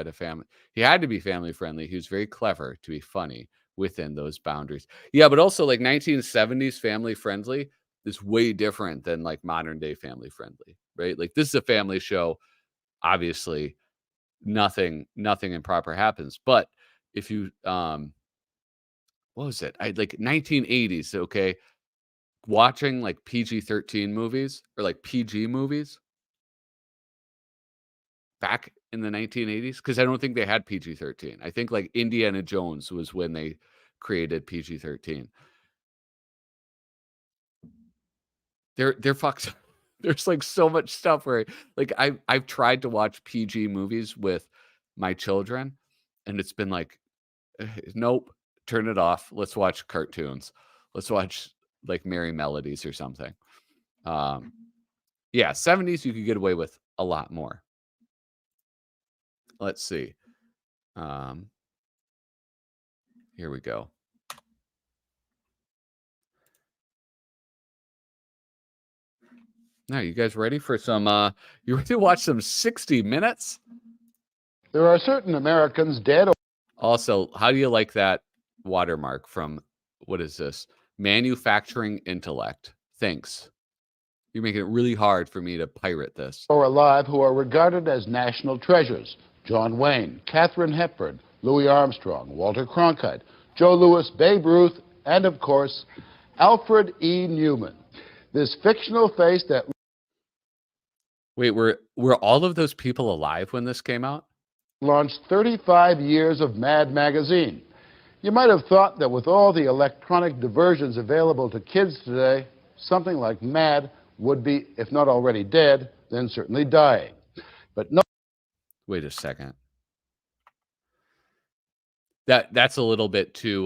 had to be family friendly. He was very clever to be funny within those boundaries. Yeah, but also like 1970s family friendly is way different than like modern day family friendly, right? Like this is a family show, obviously, nothing improper happens. But if you what was it? I like 1980s, okay? Watching like PG-13 movies or like PG movies back in the 1980s, because I don't think they had PG-13. I think like Indiana Jones was when they created PG-13. They're fucked. There's like so much stuff where like I've tried to watch PG movies with my children, and it's been like, nope, turn it off. Let's watch cartoons. Let's watch like Merry Melodies or something. Yeah, 70s you could get away with a lot more. Let's see. Here we go. Now, you guys ready for some you ready to watch some 60 Minutes? There are certain Americans dead. Also, how do you like that watermark from, what is this? Manufacturing Intellect. Thanks. You're making it really hard for me to pirate this. Or alive who are regarded as national treasures. John Wayne, Katharine Hepburn, Louis Armstrong, Walter Cronkite, Joe Louis, Babe Ruth, and of course, Alfred E. Neuman. This fictional face that... Wait, were all of those people alive when this came out? launched 35 years of Mad Magazine. You might have thought that with all the electronic diversions available to kids today, something like Mad would be, if not already dead, then certainly dying. But no. Wait a second. That's a little bit too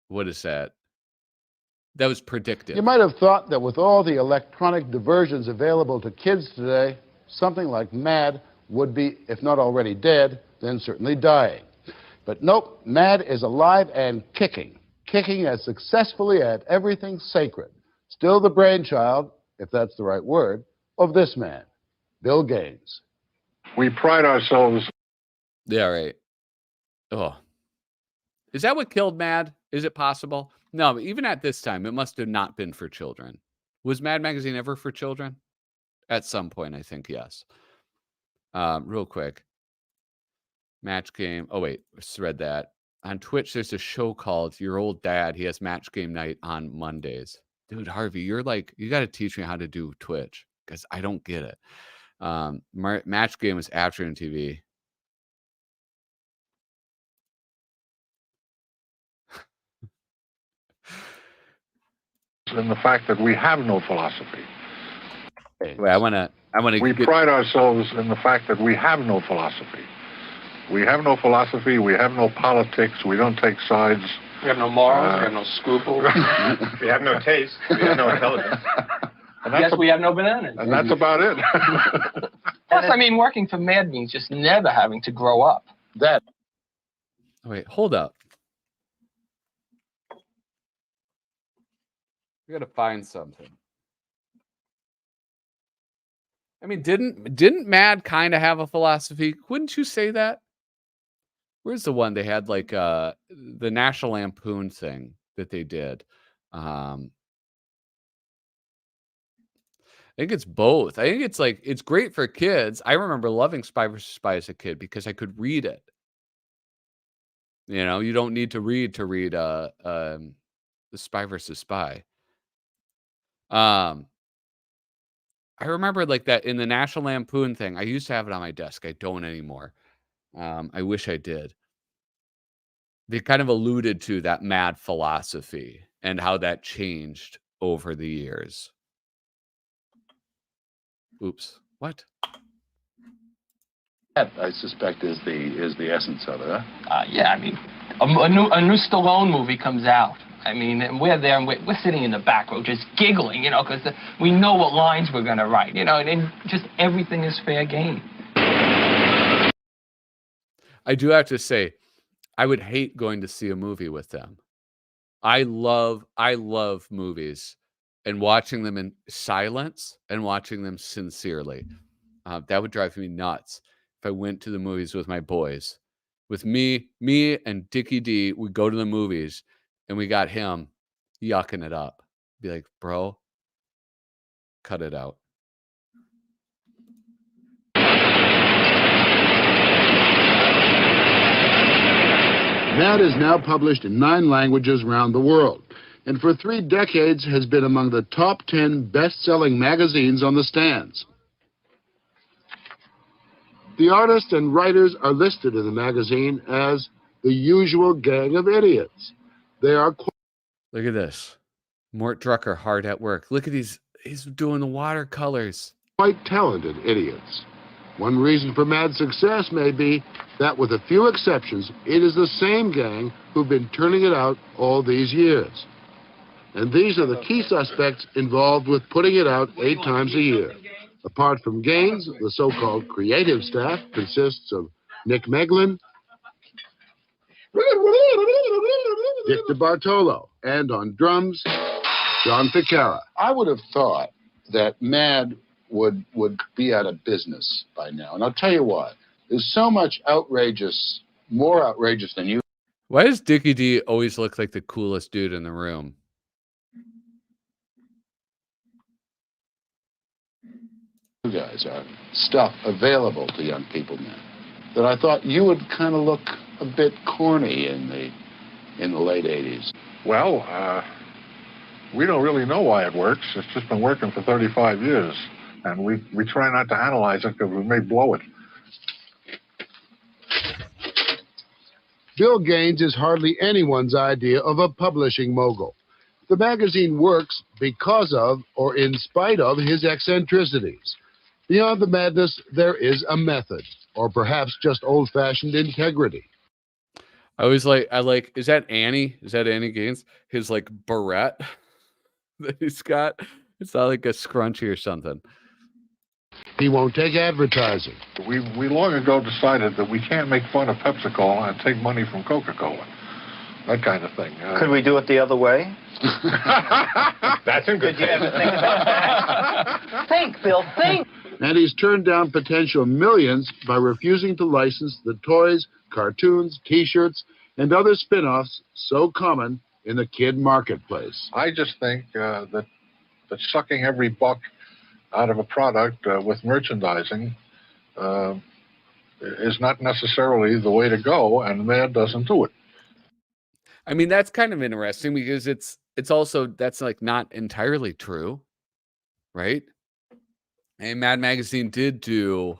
what is that? That was predictive. You might have thought that with all the electronic diversions available to kids today, something like Mad would be, if not already dead, then certainly dying. But nope, Mad is alive and kicking as successfully at everything sacred. Still the brainchild, if that's the right word, of this man, Bill Gaines. We pride ourselves. Yeah, right. Oh. Is that what killed Mad? Is it possible? No, even at this time, it must have not been for children. Was Mad Magazine ever for children? At some point, I think, yes. Real quick. Match Game. Oh, wait. Read that. On Twitch, there's a show called Your Old Dad. He has Match Game Night on Mondays. Dude, Harvey, you're like, you got to teach me how to do Twitch because I don't get it. Match Game is afternoon TV. In the fact that we have no philosophy. Wait, I want to. We pride ourselves in the fact that we have no philosophy. We have no philosophy. We have no politics. We don't take sides. We have no morals. We have no scruples. We have no taste. We have no intelligence. Yes, we have no bananas. And that's about it. Plus, I mean, working for Mad means just never having to grow up. That. Wait, hold up. We got to find something. I mean, didn't Mad kind of have a philosophy? Wouldn't you say that? Where's the one they had, like the National Lampoon thing that they did? I think it's both. I think it's like, it's great for kids. I remember loving Spy vs. Spy as a kid because I could read it. You know, you don't need to read the Spy vs. Spy. I remember like that in the National Lampoon thing. I used to have it on my desk. I don't anymore. I wish I did. They kind of alluded to that Mad philosophy and how that changed over the years. Oops. What? That, I suspect, is the essence of it, huh? Yeah, I mean, a new Stallone movie comes out. I mean, and we're there, and we're sitting in the back row just giggling, you know, because we know what lines we're going to write, you know, and just everything is fair game. I do have to say, I would hate going to see a movie with them. I love movies and watching them in silence and watching them sincerely. That would drive me nuts if I went to the movies with my boys. With me and Dickie D, we go to the movies and we got him yucking it up. Be like, bro, cut it out. Mad is now published in 9 languages around the world, and for 3 decades has been among the top 10 best-selling magazines on the stands. The artists and writers are listed in the magazine as the usual gang of idiots. They are Look at this. Mort Drucker hard at work. Look at these. He's doing the watercolors. quite talented idiots. One reason for Mad's success may be that, with a few exceptions, it is the same gang who've been turning it out all these years. And these are the key suspects involved with putting it out 8 times a year. Apart from Gaines, the so-called creative staff consists of Nick Meglin, Dick DeBartolo, and on drums, John Ficara. I would have thought that Mad would be out of business by now. And I'll tell you what, there's so much outrageous, more outrageous than you Why does Dickie D always look like the coolest dude in the room? guys are. Stuff available to young people now that I thought you would kind of look a bit corny in the late 80s. Well, we don't really know why it works. It's just been working for 35 years. And we try not to analyze it because we may blow it. Bill Gaines is hardly anyone's idea of a publishing mogul. The magazine works because of, or in spite of, his eccentricities. Beyond the madness, there is a method, or perhaps just old-fashioned integrity. Is that Annie? Is that Annie Gaines? His like barrette that he's got? It's not like a scrunchie or something. He won't take advertising. We long ago decided that we can't make fun of PepsiCo and take money from Coca-Cola. That kind of thing. Could we do it the other way? That's in good Did you ever taste. think about that? Think, Bill, think. And he's turned down potential millions by refusing to license the toys, cartoons, T-shirts, and other spin-offs so common in the kid marketplace. I just think that sucking every buck out of a product with merchandising is not necessarily the way to go, and Mad doesn't do it. I mean, that's kind of interesting because it's also, that's like not entirely true, right? And Mad Magazine did do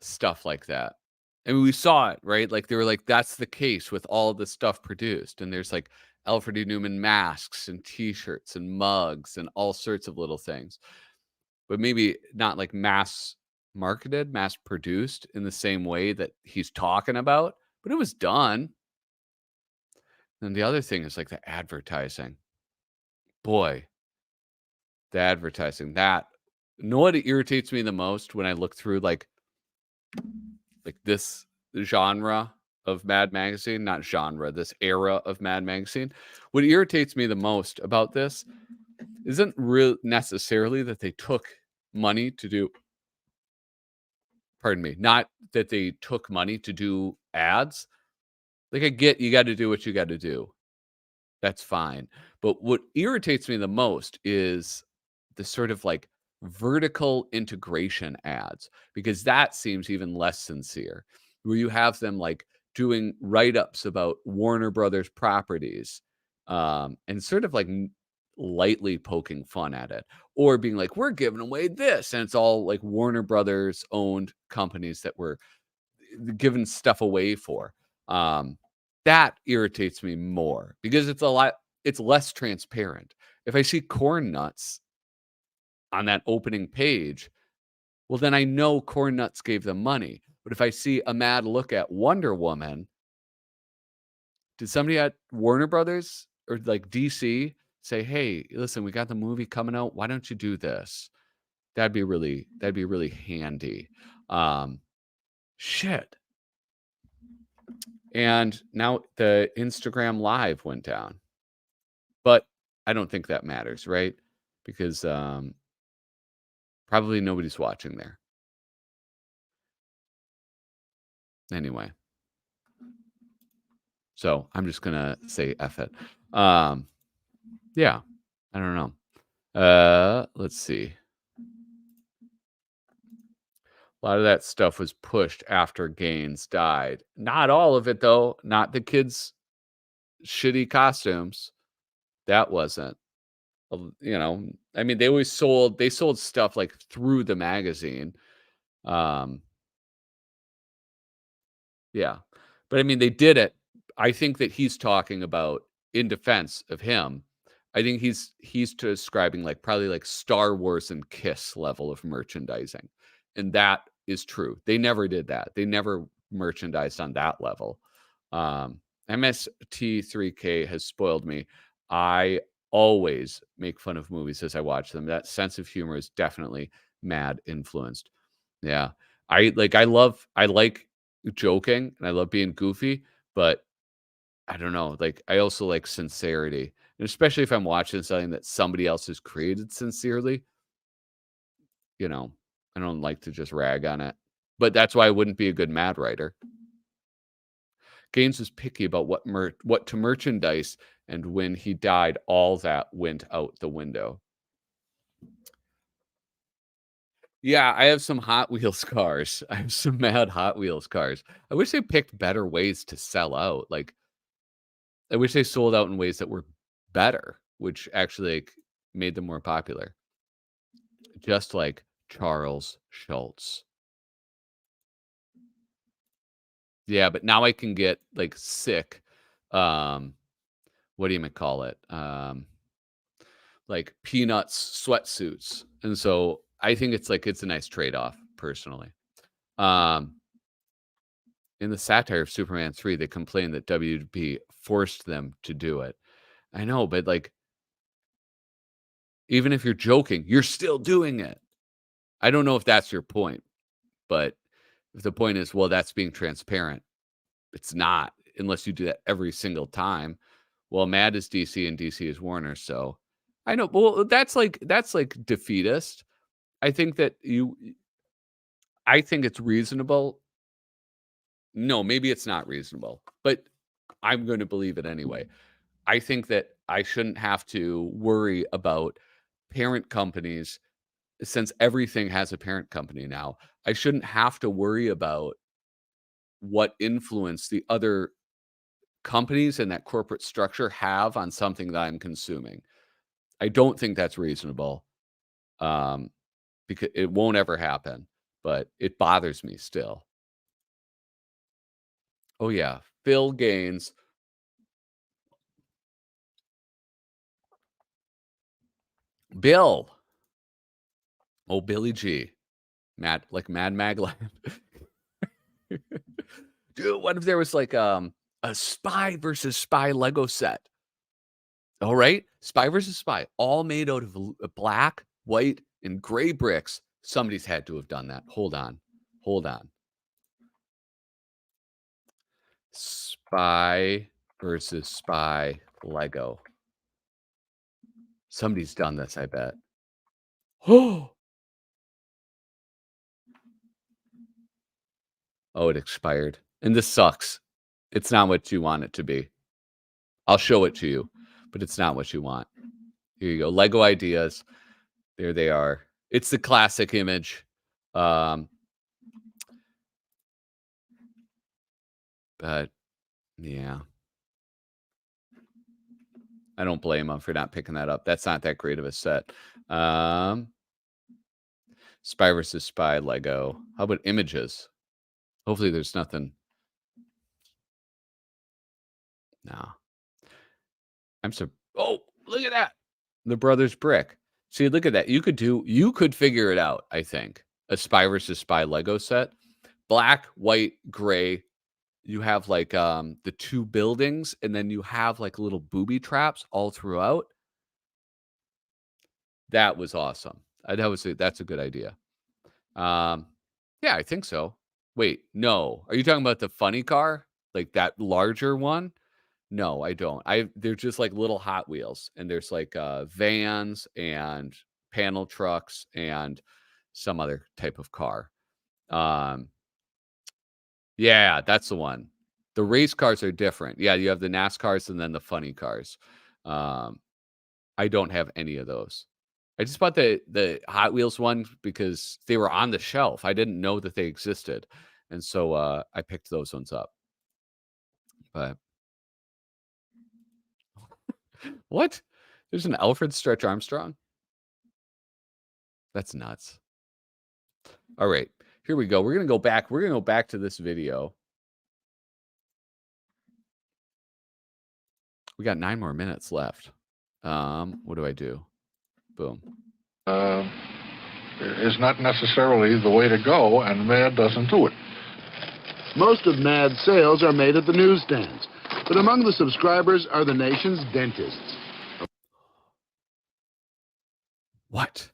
stuff like that. I mean, we saw it, right? Like they were like, that's the case with all the stuff produced. And there's like Alfred E. Neuman masks and T-shirts and mugs and all sorts of little things. But maybe not like mass marketed, mass produced in the same way that he's talking about. But it was done. And the other thing is like the advertising. Boy, the advertising. That, you know what irritates me the most when I look through like this genre of Mad Magazine, not genre, this era of Mad Magazine. What irritates me the most about this isn't real necessarily that they took money to do, not that they took money to do ads. Like, I get you got to do what you got to do. That's fine. But what irritates me the most is the sort of like vertical integration ads, because that seems even less sincere, where you have them like doing write-ups about Warner Brothers properties and sort of like lightly poking fun at it, or being like, we're giving away this, and it's all like Warner Brothers owned companies that were giving stuff away for. That irritates me more because it's less transparent. If I see corn nuts on that opening page, well, then I know corn nuts gave them money. But if I see a mad look at Wonder Woman, did somebody at Warner Brothers or like DC say, hey, listen, we got the movie coming out, why don't you do this? That'd be really handy. Shit. And now the Instagram Live went down. But I don't think that matters, right? Because probably nobody's watching there. Anyway. So I'm just going to say F it. Yeah. I don't know. Let's see. A lot of that stuff was pushed after Gaines died. Not all of it, though. Not the kids' shitty costumes. That wasn't. You know, I mean, they sold stuff like through the magazine. Yeah. But I mean, they did it. I think that he's talking about, in defense of him, I think he's describing like probably like Star Wars and Kiss level of merchandising. And that is true. They never did that. They never merchandised on that level. MST3K has spoiled me. I always make fun of movies as I watch them. That sense of humor is definitely Mad influenced. Yeah. I like joking and I love being goofy, but I don't know. Like, I also like sincerity, and especially if I'm watching something that somebody else has created sincerely. You know, I don't like to just rag on it, but that's why I wouldn't be a good Mad writer. Gaines was picky about what to merchandise, and when he died, all that went out the window. Yeah, I have some Hot Wheels cars. I have some Mad Hot Wheels cars. I wish they picked better ways to sell out. Like, I wish they sold out in ways that were better, which actually like made them more popular. Just like Charles Schultz. Yeah, but now I can get like sick. What do you call it? Like Peanuts sweatsuits. And so I think it's a nice trade-off, personally. In the satire of Superman 3, they complained that WB forced them to do it. I know, but like, even if you're joking, you're still doing it. I don't know if that's your point, but if the point is, well, that's being transparent, it's not, unless you do that every single time. Well, Mad is DC and DC is Warner, so I know. Well, that's like defeatist. I think it's reasonable. No, maybe it's not reasonable, but I'm going to believe it anyway. I think that I shouldn't have to worry about parent companies, since everything has a parent company now. I shouldn't have to worry about what influence the other companies and that corporate structure have on something that I'm consuming. I don't think that's reasonable, because it won't ever happen, but it bothers me still. Oh yeah, Phil Gaines. Bill. Oh, Billy G. Mad Magland. Dude, what if there was like a Spy versus Spy Lego set? All right, Spy versus Spy, all made out of black, white, and gray bricks. Somebody's had to have done that. Hold on. Spy versus Spy Lego. Somebody's done this, I bet. Oh, it expired. And this sucks. It's not what you want it to be. I'll show it to you, but it's not what you want. Here you go. Lego ideas. There they are. It's the classic image. But yeah. I don't blame them for not picking that up. That's not that great of a set. Spy versus Spy Lego. How about images? Hopefully there's nothing. No. Oh, look at that. The Brothers Brick. See, look at that. You could figure it out, I think. A Spy versus Spy Lego set. Black, white, gray. You have like the two buildings, and then you have like little booby traps all throughout. That was awesome. That's a good idea. Yeah, I think so. Wait, no. Are you talking about the funny car? Like that larger one? No, I don't. They're just like little Hot Wheels, and there's like vans and panel trucks and some other type of car. Yeah, that's the one. The race cars are different. Yeah, you have the NASCARs and then the funny cars. I don't have any of those. I just bought the Hot Wheels one because they were on the shelf. I didn't know that they existed, and so I picked those ones up. But what? There's an Alfred Stretch Armstrong? That's nuts. All right, here we go. We're gonna go back. We're gonna go back to this video. We got 9 more minutes left. What do I do? Boom. Is not necessarily the way to go, and Mad doesn't do it. Most of Mad's sales are made at the newsstands, but among the subscribers are the nation's dentists. What?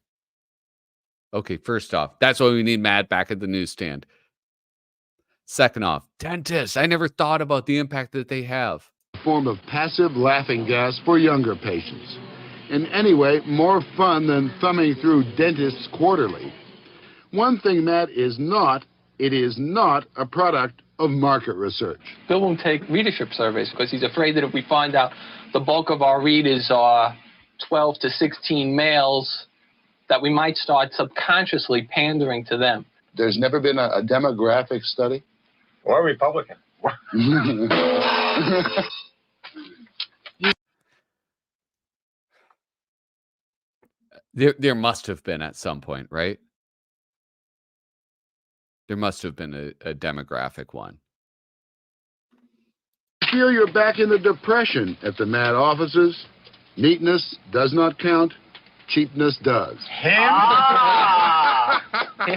Okay, first off, that's why we need Mad back at the newsstand. Second off, dentists. I never thought about the impact that they have. A form of passive laughing gas for younger patients. In any way, more fun than thumbing through Dentists Quarterly. One thing Mad is not, it is not a product of market research. Bill won't take readership surveys because he's afraid that if we find out the bulk of our readers are 12 to 16 males, that we might start subconsciously pandering to them. There's never been a demographic study? Or Republican. There must have been at some point, right? There must have been a demographic one. Feel you're back in the Depression at the Mad offices. Neatness does not count. Cheapness does. Here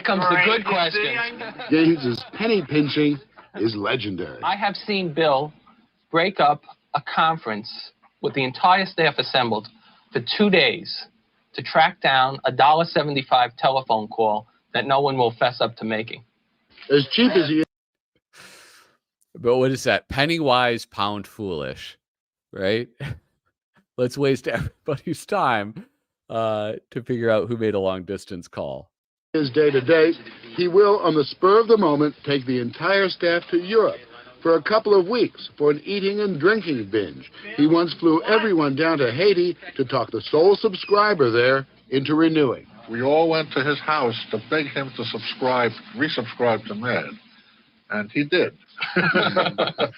comes the good question. Gaines's penny pinching is legendary. I have seen Bill break up a conference with the entire staff assembled for 2 days to track down a $1.75 telephone call that no one will fess up to making. As cheap as he is. But what is that? Penny wise, pound foolish, right? Let's waste everybody's time to figure out who made a long distance call. His day to day, he will, on the spur of the moment, take the entire staff to Europe for a couple of weeks for an eating and drinking binge. He once flew everyone down to Haiti to talk the sole subscriber there into renewing. We all went to his house to beg him to resubscribe to Mad, and he did. I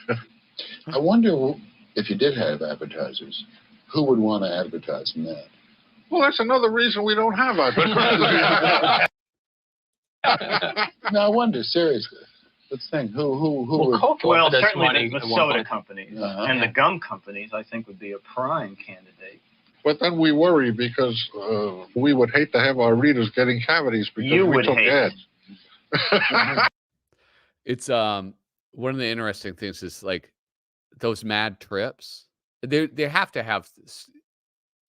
wonder if you did have advertisers, who would want to advertise Mad? Well, that's another reason we don't have advertisers. No, I wonder, seriously. Let's think, who would... Well, That's certainly money the at one soda point. companies Uh-huh. and the gum companies, I think, would be a prime candidate. But then we worry because we would hate to have our readers getting cavities because You we would took hate it. ads. It's one of the interesting things is like those Mad trips. They have to have.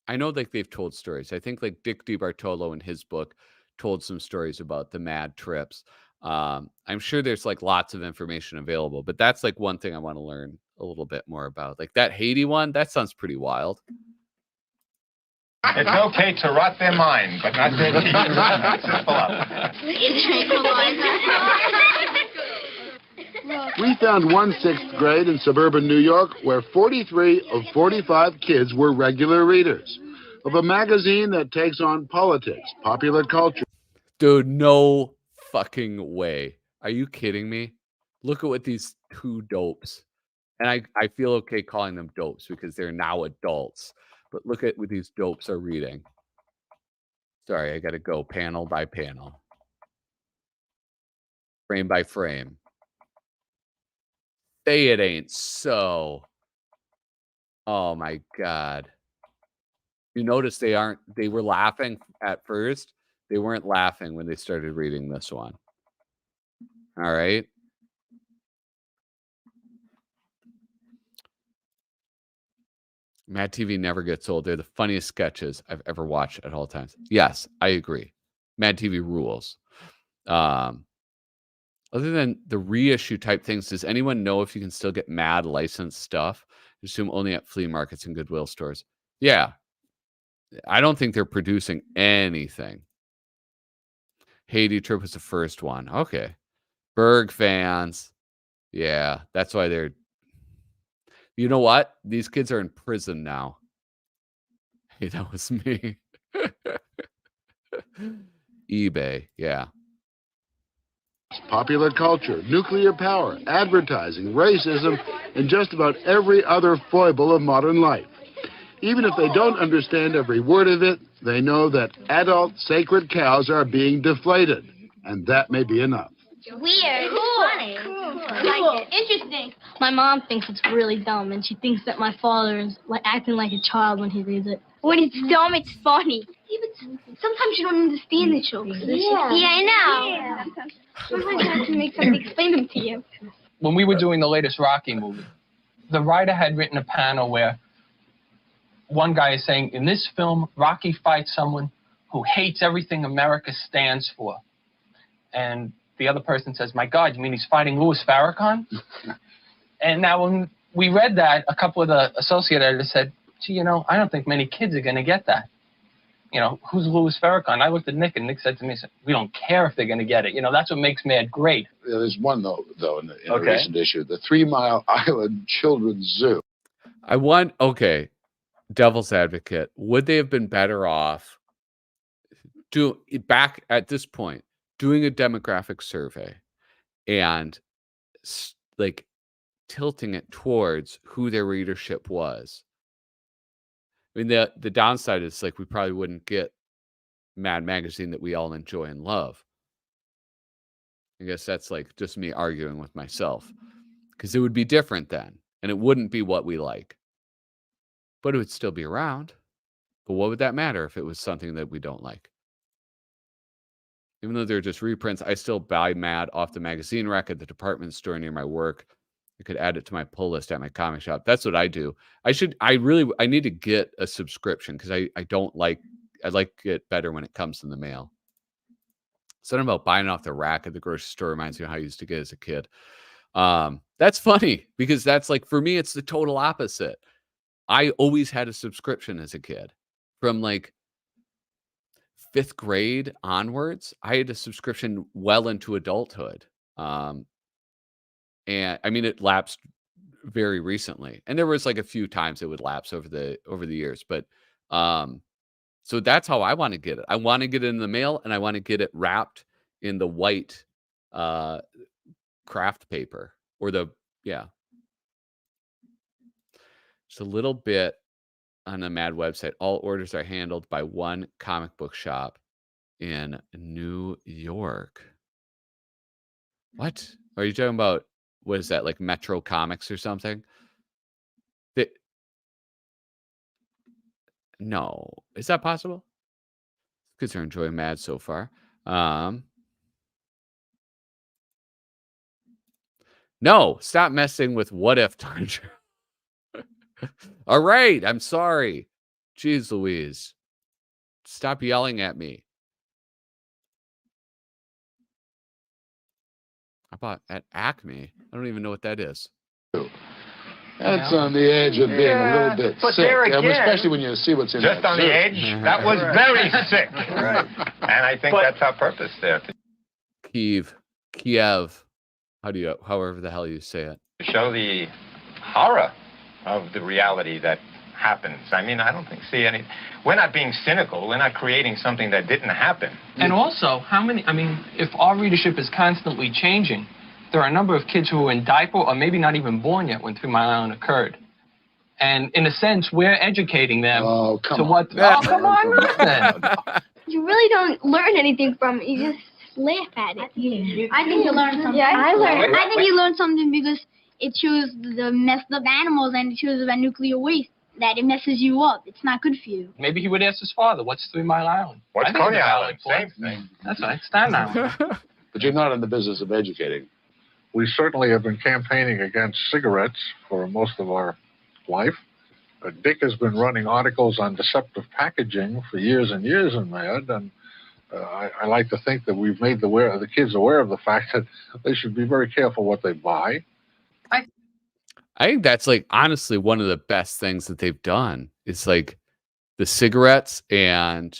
I know like they've told stories. I think like Dick DiBartolo in his book told some stories about the Mad trips. I'm sure there's like lots of information available, but that's like one thing I want to learn a little bit more about. Like that Haiti one, that sounds pretty wild. It's okay to rot their mind, but not their teeth. We found one sixth grade in suburban New York where 43 of 45 kids were regular readers of a magazine that takes on politics, popular culture. Dude, no fucking way. Are you kidding me? Look at what these two dopes. And I feel okay calling them dopes because they're now adults. But look at what these dopes are reading. Sorry, I got to go panel by panel. Frame by frame. Say it ain't so. Oh my God. You notice they were laughing at first. They weren't laughing when they started reading this one. All right. Mad TV never gets old. They're the funniest sketches I've ever watched at all times. Yes, I agree. Mad TV rules. Other than the reissue type things, does anyone know if you can still get Mad licensed stuff? I assume only at flea markets and Goodwill stores. Yeah. I don't think they're producing anything. Haiti trip was the first one. Okay. Berg fans. Yeah, that's why they're... You know what? These kids are in prison now. Hey, that was me. eBay, yeah. Popular culture, nuclear power, advertising, racism, and just about every other foible of modern life. Even if they don't understand every word of it, they know that adult sacred cows are being deflated, and that may be enough. Weird. Funny. I like it. Interesting. My mom thinks it's really dumb, and she thinks that my father is like acting like a child when he reads it. When it's dumb, it's funny. Yeah, but sometimes you don't understand the jokes. Yeah, I know. Yeah. Sometimes you have to make somebody explain them to you. When we were doing the latest Rocky movie, the writer had written a panel where one guy is saying, in this film, Rocky fights someone who hates everything America stands for. And the other person says, my God, you mean he's fighting Louis Farrakhan? And now when we read that, a couple of the associate editors said, gee, you know, I don't think many kids are going to get that. You know, who's Louis Farrakhan? I looked at Nick, and Nick said to me, we don't care if they're going to get it. You know, that's what makes Mad great. Yeah, there's one, though in a recent issue, the 3 Mile Island Children's Zoo. Okay, devil's advocate, would they have been better off back at this point, doing a demographic survey and like tilting it towards who their readership was? I mean, the downside is like we probably wouldn't get Mad Magazine that we all enjoy and love. I guess that's like just me arguing with myself, because it would be different then, and it wouldn't be what we like, but it would still be around. But what would that matter if it was something that we don't like? Even though they're just reprints, I still buy Mad off the magazine rack at the department store near my work. I could add it to my pull list at my comic shop. That's what I do. I need to get a subscription, because I like it better when it comes in the mail. Something about buying off the rack at the grocery store reminds me of how I used to get as a kid. That's funny, because that's like, for me, it's the total opposite. I always had a subscription as a kid. From like 5th grade onwards, I had a subscription well into adulthood. And I mean, it lapsed very recently, and there was like a few times it would lapse over the years. But so that's how I want to get it. I want to get it in the mail, and I want to get it wrapped in the white craft paper, or just a little bit on the Mad website. All orders are handled by one comic book shop in New York. What are you talking about? What is that, like Metro Comics or something? No. Is that possible? Kids are enjoying Mad so far. No, stop messing with What If Tundra. All right, I'm sorry. Jeez Louise. Stop yelling at me. How about at Acme? I don't even know what that is. That's on the edge of being a little bit But sick, there again, especially when you see what's in just that on the zoo. edge, that was very sick. Right. And I think that's our purpose there, Kiev. However the hell you say it. to show the horror of the reality that happens. I mean, I don't think we're not being cynical. We're not creating something that didn't happen. And also, if our readership is constantly changing, there are a number of kids who are in diaper or maybe not even born yet when 3 Mile Island occurred. And in a sense, we're educating them to what... Oh, come on, listen. You really don't learn anything from it. You just laugh at it. I think you learned something. Yeah, I think you learned something because it shows the messed up animals, and it shows about nuclear waste, that it messes you up. It's not good for you. Maybe he would ask his father, what's 3 Mile Island? What's I think Coney it's a valid Island? point. Same thing. That's right, Staten Island. But you're not in the business of educating. We certainly have been campaigning against cigarettes for most of our life. Dick has been running articles on deceptive packaging for years and years in Mad, and I like to think that we've made the kids aware of the fact that they should be very careful what they buy. I think that's like honestly one of the best things that they've done. It's like the cigarettes and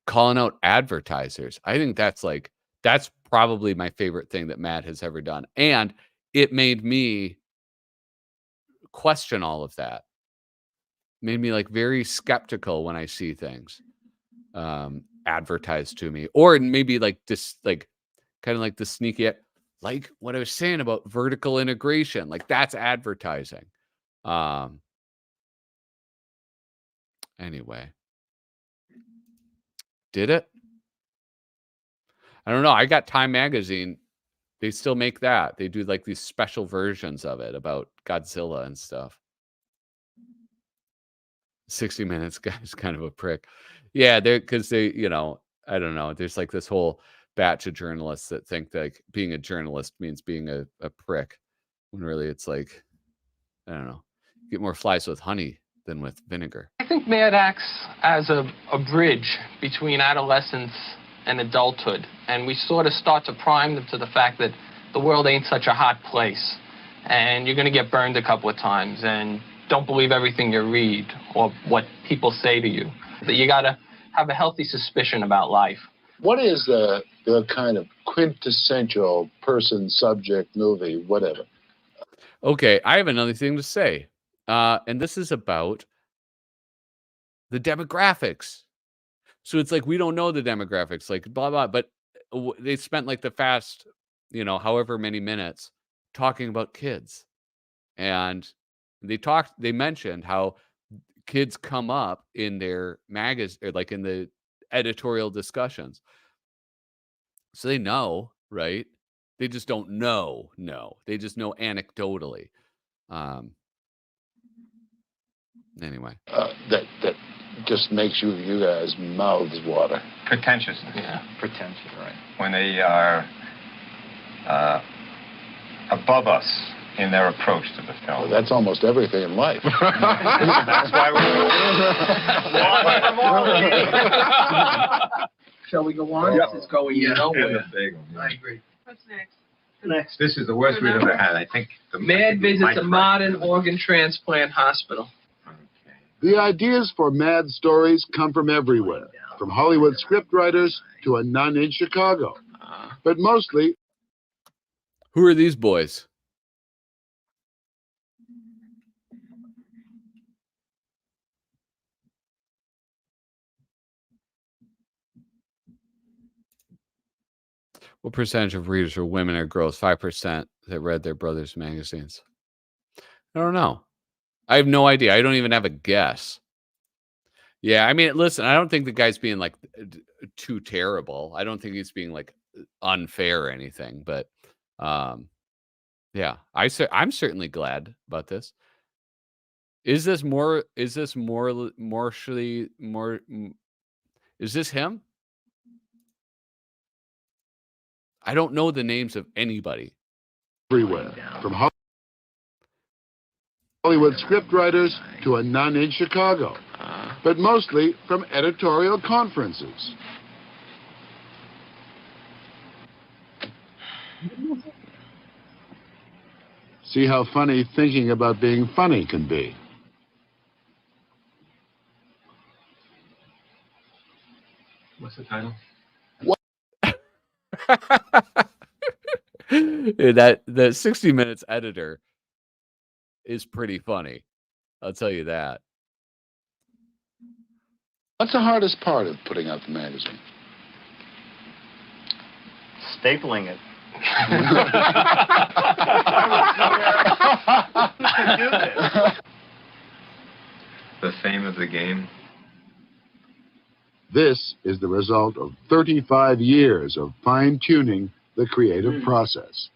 calling out advertisers. I think that's probably my favorite thing that Matt has ever done. And it made me question all of that. Made me like very skeptical when I see things. advertised to me, or maybe like this, like kind of like the sneaky, like what I was saying about vertical integration, like that's advertising. Anyway, did it? I don't know. I got Time Magazine. They still make that. They do like these special versions of it about Godzilla and stuff. 60 Minutes guy's kind of a prick. Yeah, because they, I don't know. There's like this whole batch of journalists that think that like, being a journalist means being a prick, when really it's like, I don't know, you get more flies with honey than with vinegar. I think Mad acts as a bridge between adolescence and adulthood, and we sort of start to prime them to the fact that the world ain't such a hot place, and you're going to get burned a couple of times, and don't believe everything you read or what people say to you. That you got to have a healthy suspicion about life. What is the kind of quintessential person, subject, movie, whatever? Okay, I have another thing to say, and this is about the demographics. So it's like we don't know the demographics, like blah blah, but they spent like the past, however many minutes talking about kids, and they mentioned how kids come up in their magazine, or like in the editorial discussions. So they know, right? They just don't know. No, they just know anecdotally. Anyway, That just makes you guys mouths water. Pretentiousness. Yeah, pretentious, right. When they are above us in their approach to the film. Well, that's almost everything in life. That's why Shall we go on? Yeah. This is going nowhere. I agree. What's next? Next. This is the worst we've ever had. I think. Mad visits a modern organ transplant hospital. The ideas for Mad stories come from everywhere, from Hollywood scriptwriters to a nun in Chicago. But mostly... Who are these boys? What percentage of readers are women or girls? 5% that read their brothers' magazines. I don't know. I have no idea. I don't even have a guess. Yeah, I mean, listen, I don't think the guy's being like too terrible. I don't think he's being like unfair or anything, but yeah, I'm certainly glad about this. Is this him? I don't know the names of anybody. Everywhere, from Hollywood scriptwriters to a nun in Chicago, but mostly from editorial conferences. See how funny thinking about being funny can be. What's the title? That the 60 Minutes editor is pretty funny. I'll tell you that. What's the hardest part of putting out the magazine? Stapling it. The fame of the game. This is the result of 35 years of fine-tuning the creative process.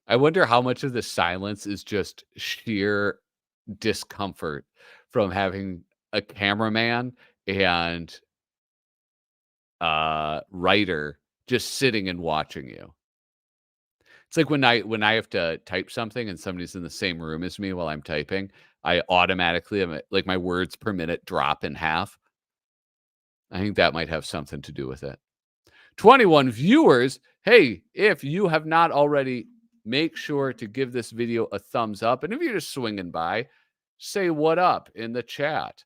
I wonder how much of the silence is just sheer discomfort from having a cameraman and writer just sitting and watching you. It's like when I have to type something and somebody's in the same room as me while I'm typing, I automatically am like my words per minute drop in half. I think that might have something to do with it. 21 viewers. Hey, if you have not already, make sure to give this video a thumbs up. And if you're just swinging by, say what up in the chat.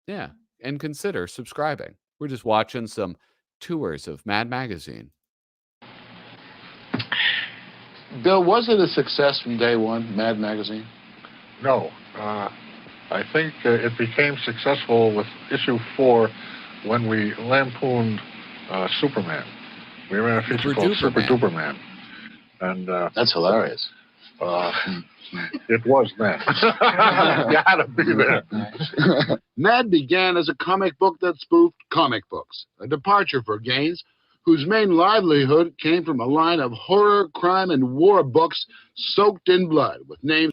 Yeah, and consider subscribing. We're just watching some tours of Mad Magazine. Bill, was it a success from day one, Mad Magazine? No. I think it became successful with issue 4 when we lampooned Superman. We ran a feature called Super Duper Man. And That's hilarious. It was then. You had to be there. Mad began as a comic book that spoofed comic books, a departure for Gaines, whose main livelihood came from a line of horror, crime, and war books soaked in blood with names.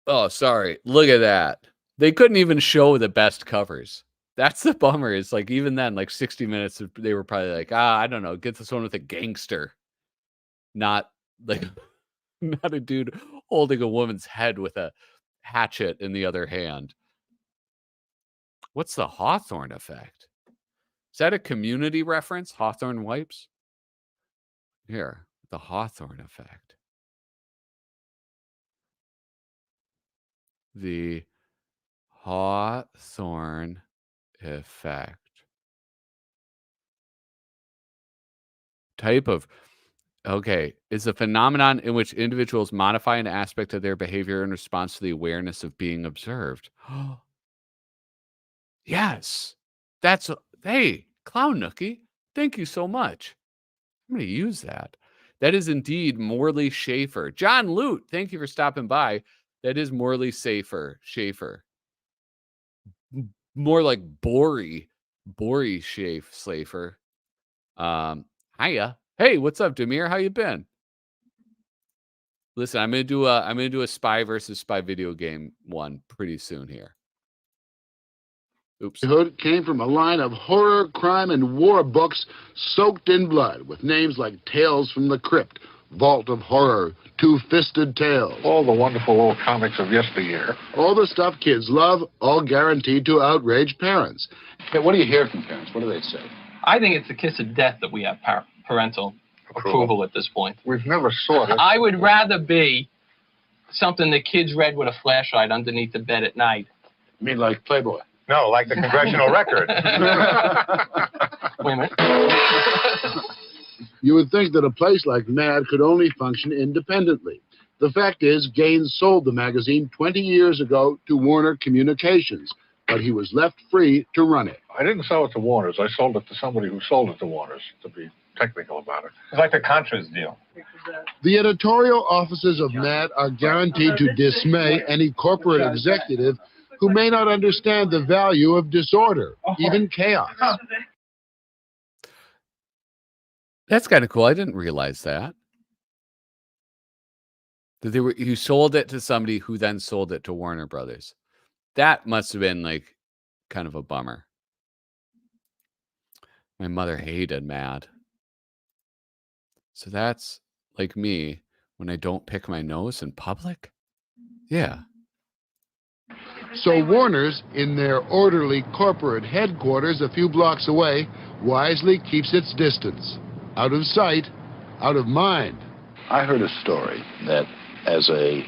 Oh, sorry. Look at that. They couldn't even show the best covers. That's the bummer. It's like, even then, like 60 Minutes, they were probably like, I don't know, get this one with a gangster. Not like, not a dude holding a woman's head with a hatchet in the other hand. What's the Hawthorne effect? Is that a Community reference? Hawthorne wipes? Here, the Hawthorne effect. The Hawthorne effect. Type of, okay, is a phenomenon in which individuals modify an aspect of their behavior in response to the awareness of being observed. Yes, that's, hey, Clown Nookie, thank you so much. I'm going to use that. That is indeed Morley Schaefer. John Lute, thank you for stopping by. That is Morley Schaefer. More like Bori Schaefer. Hiya. Hey, what's up, Demir? How you been? Listen, I'm gonna do a spy versus spy video game one pretty soon here. Oops. Hood came from a line of horror, crime, and war books soaked in blood with names like Tales from the Crypt, Vault of Horror, Two-Fisted Tales. All the wonderful old comics of yesteryear. All the stuff kids love, all guaranteed to outrage parents. Hey, what do you hear from parents? What do they say? I think it's the kiss of death that we have parental approval at this point. We've never sought it. I would rather be something the kids read with a flashlight underneath the bed at night. You mean like Playboy? No, like the Congressional Record. Wait a minute. You would think that a place like Mad could only function independently. The fact is, Gaines sold the magazine 20 years ago to Warner Communications, but he was left free to run it. I didn't sell it to Warner's. I sold it to somebody who sold it to Warner's, to be technical about it. It's like the Contras deal. The editorial offices of Mad are guaranteed to dismay any corporate executive who may not understand the value of disorder, even chaos. That's kind of cool. I didn't realize that. That you sold it to somebody who then sold it to Warner Brothers. That must have been like kind of a bummer. My mother hated Mad. So that's like me when I don't pick my nose in public. Yeah. So Warner's, in their orderly corporate headquarters a few blocks away, wisely keeps its distance. Out of sight, out of mind. I heard a story that as a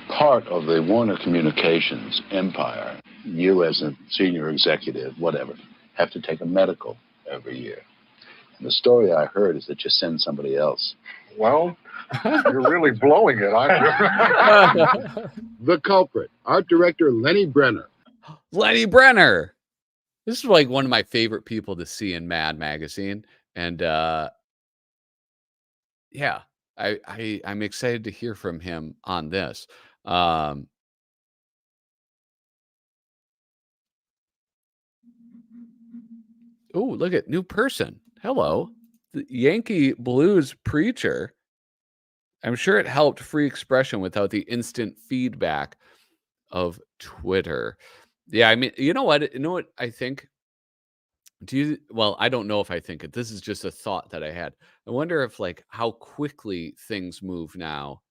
part of the Warner Communications empire, you as a senior executive, whatever, have to take a medical every year. And the story I heard is that you send somebody else. Well, you're really blowing it, aren't you? The culprit, art director Lenny Brenner. Lenny Brenner. This is like one of my favorite people to see in Mad Magazine. And yeah, I'm excited to hear from him on this. Oh, look at new person. Hello. The Yankee Blues preacher. I'm sure it helped free expression without the instant feedback of Twitter. Yeah, I mean, you know what? You know what I think? Well, I don't know if I think it. This is just a thought that I had. I wonder if like how quickly things move now.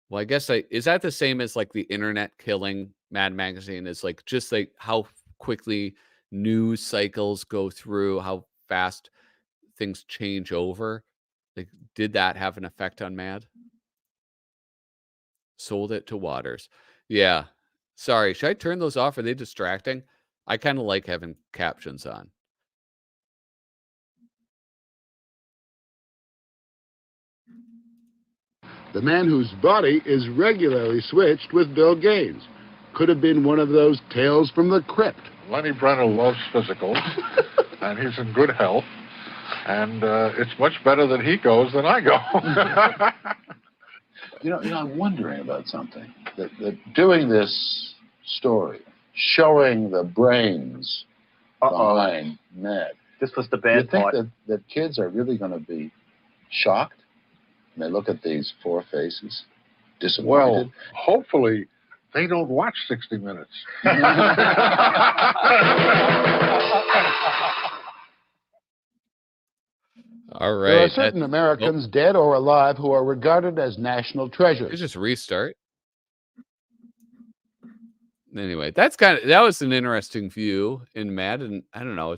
Well, I guess is that the same as like the internet killing Mad Magazine? Is like just like how quickly news cycles go through, how fast things change over. Like, did that have an effect on Mad? Sold it to Waters. Yeah. Sorry. Should I turn those off? Are they distracting? I kind of like having captions on. The man whose body is regularly switched with Bill Gaines. Could have been one of those tales from the crypt. Lenny Brenner loves physicals, and he's in good health. And it's much better that he goes than I go. I'm wondering about something. That doing this story, showing the brains behind Mad. This was the Do you bad think part. that kids are really going to be shocked when they look at these four faces? Disappointed? Well, hopefully they don't watch 60 Minutes. All There are right. certain Americans, dead or alive, who are regarded as national Let's treasures. just restart. Anyway, that was an interesting view in Mad, and I don't know.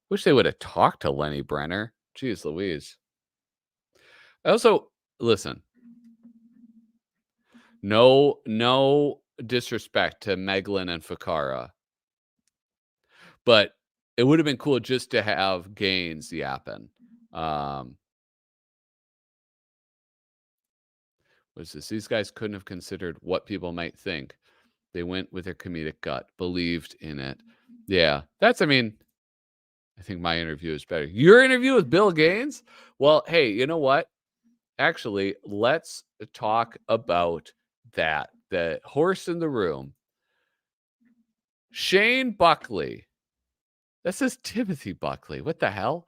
Wish they would have talked to Lenny Brenner. Jeez Louise. Also, listen. No disrespect to Meglin and Ficarra, but it would have been cool just to have Gaines yapping. Was this? These guys couldn't have considered what people might think. They went with their comedic gut, believed in it. Yeah, I think my interview is better. Your interview with Bill Gaines? Well, hey, you know what? Actually, let's talk about that. The horse in the room. Shane Buckley. That says Timothy Buckley. What the hell?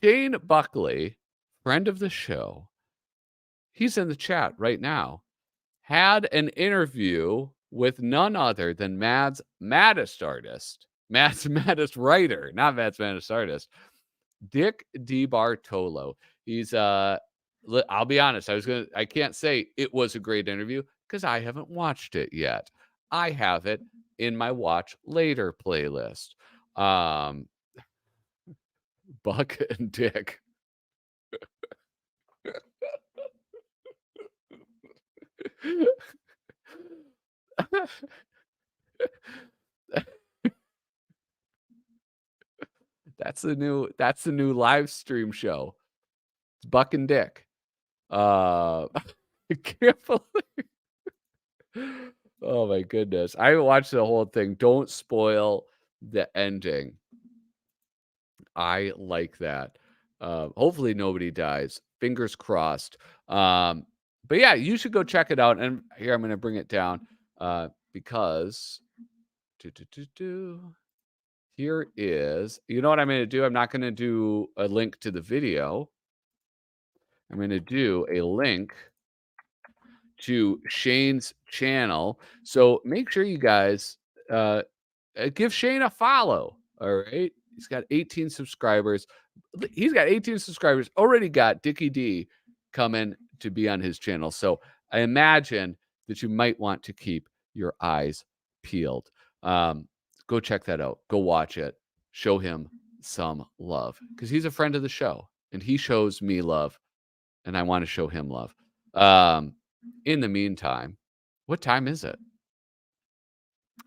Shane Buckley, friend of the show. He's in the chat right now. Had an interview with none other than Mad's maddest artist. Mad's maddest writer, not Mad's maddest artist. Dick DiBartolo. He's I'll be honest, I can't say it was a great interview because I haven't watched it yet. I have it in my watch later playlist. Buck and Dick. That's the new live stream show. It's Buck and Dick. I can't believe. Oh my goodness. I haven't watched the whole thing. Don't spoil the ending. I like that. Hopefully nobody dies. Fingers crossed. But yeah, you should go check it out. And here I'm going to bring it down because here is, you know what I'm going to do? I'm not going to do a link to the video. I'm going to do a link to Shane's channel. So make sure you guys give Shane a follow. All right. He's got 18 subscribers. He's got 18 subscribers. Already got Dickie D coming to be on his channel. So I imagine that you might want to keep your eyes peeled. Go check that out. Go watch it. Show him some love because he's a friend of the show and he shows me love and I want to show him love. In the meantime, what time is it?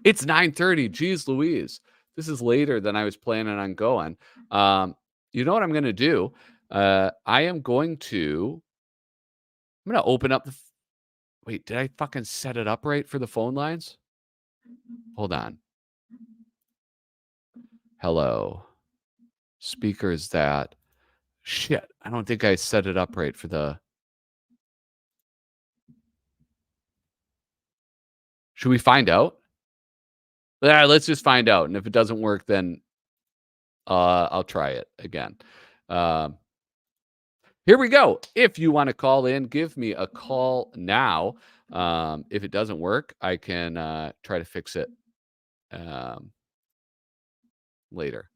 It's 9:30. Jeez Louise. This is later than I was planning on going. You know what I'm going to do? I'm going to open up wait, did I fucking set it up right for the phone lines? Hold on. Hello. Speakers that. Shit. I don't think I set it up right for the. Should we find out? Yeah, let's just find out. And if it doesn't work, then I'll try it again. Here we go. If you want to call in, give me a call now. If it doesn't work, I can try to fix it later.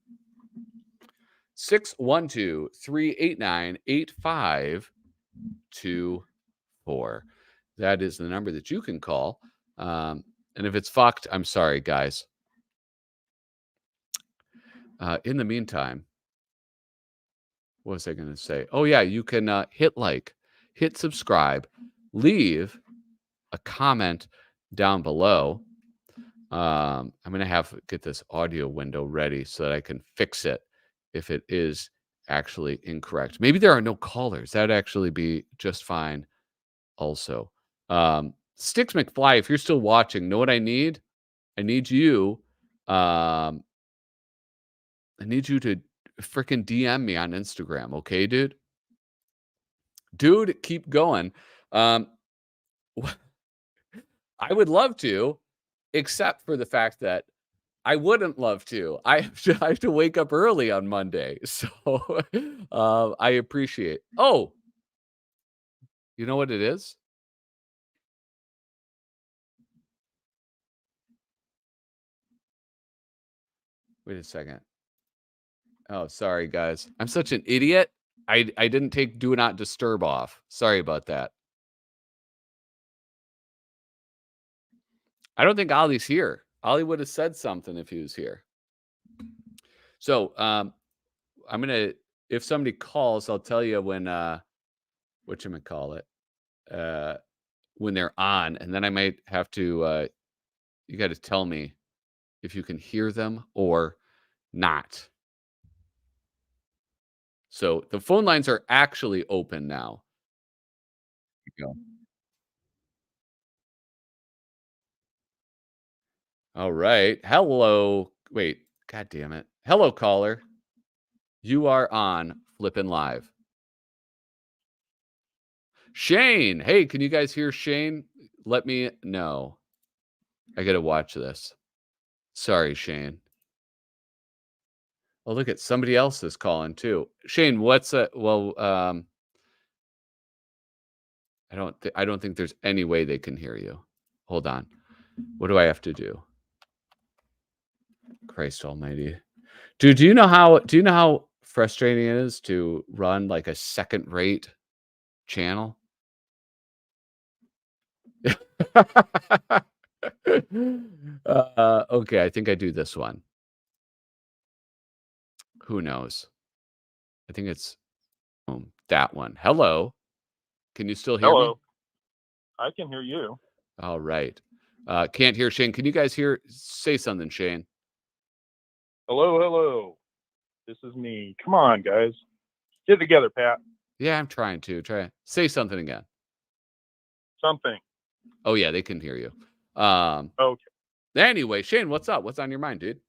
612-389-8524. That is the number that you can call. And if it's fucked, I'm sorry, guys. In the meantime, what was I going to say? Oh, yeah, you can hit like, hit subscribe, leave a comment down below. I'm going to get this audio window ready so that I can fix it if it is actually incorrect. Maybe there are no callers. That would actually be just fine also. Sticks McFly, if you're still watching, know what I need? I need you. I need you to freaking DM me on Instagram, okay, dude? Dude, keep going. I would love to, except for the fact that I wouldn't love to. I have to wake up early on Monday, so I appreciate. Oh, you know what it is? Wait a second. Oh, sorry, guys. I'm such an idiot. I didn't take do not disturb off. Sorry about that. I don't think Ollie's here. Ollie would have said something if he was here. So I'm gonna, if somebody calls, I'll tell you when whatchamacallit, when they're on, and then I might have to you got to tell me if you can hear them or not. So the phone lines are actually open now. Here you go. All right. Hello. Wait. God damn it. Hello, caller. You are on Flippin' Live. Shane. Hey, can you guys hear Shane? Let me know. I got to watch this. Sorry, Shane. Oh, look at somebody else is calling too. Shane, what's well, I don't think there's any way they can hear you. Hold on. What do I have to do? Christ almighty. Dude, do you know how frustrating it is to run like a second-rate channel? Okay, I think I do this one. Who knows? I think it's that one. Hello. Can you still hear me? Hello. I can hear you. All right. Can't hear Shane. Can you guys hear? Say something, Shane. Hello, hello. This is me. Come on, guys. Get it together, Pat. Yeah, I'm trying to. Say something again. Something. Oh yeah, they can hear you. Okay. Anyway, Shane, what's up? What's on your mind, dude?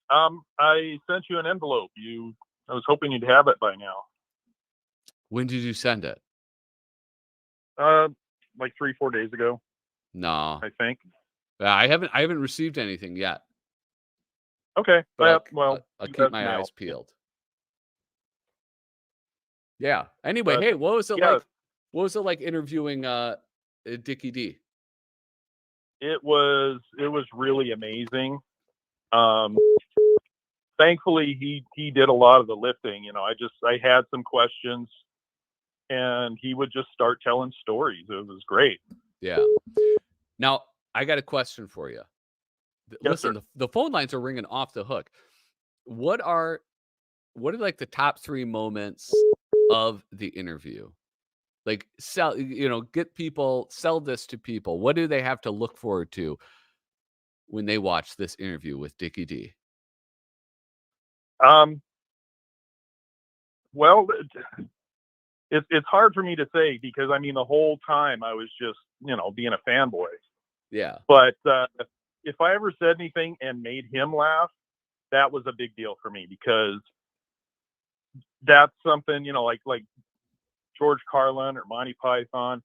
I sent you an envelope. I was hoping you'd have it by now. When did you send it? Like 3-4 days ago. No. I think. I haven't received anything yet. Okay. But well, I'll keep my eyes peeled. Yeah. Anyway, hey, what was it like? What was it like interviewing Dickie D? It was really amazing. Thankfully he did a lot of the lifting. I had some questions and he would just start telling stories. It was great. Yeah. Now, I got a question for you. Listen, the phone lines are ringing off the hook. What are like the top 3 moments of the interview? Like sell this to people. What do they have to look forward to when they watch this interview with Dickie D? Well, it's hard for me to say because the whole time I was just being a fanboy. Yeah. But if I ever said anything and made him laugh, that was a big deal for me because that's something like George Carlin or Monty Python,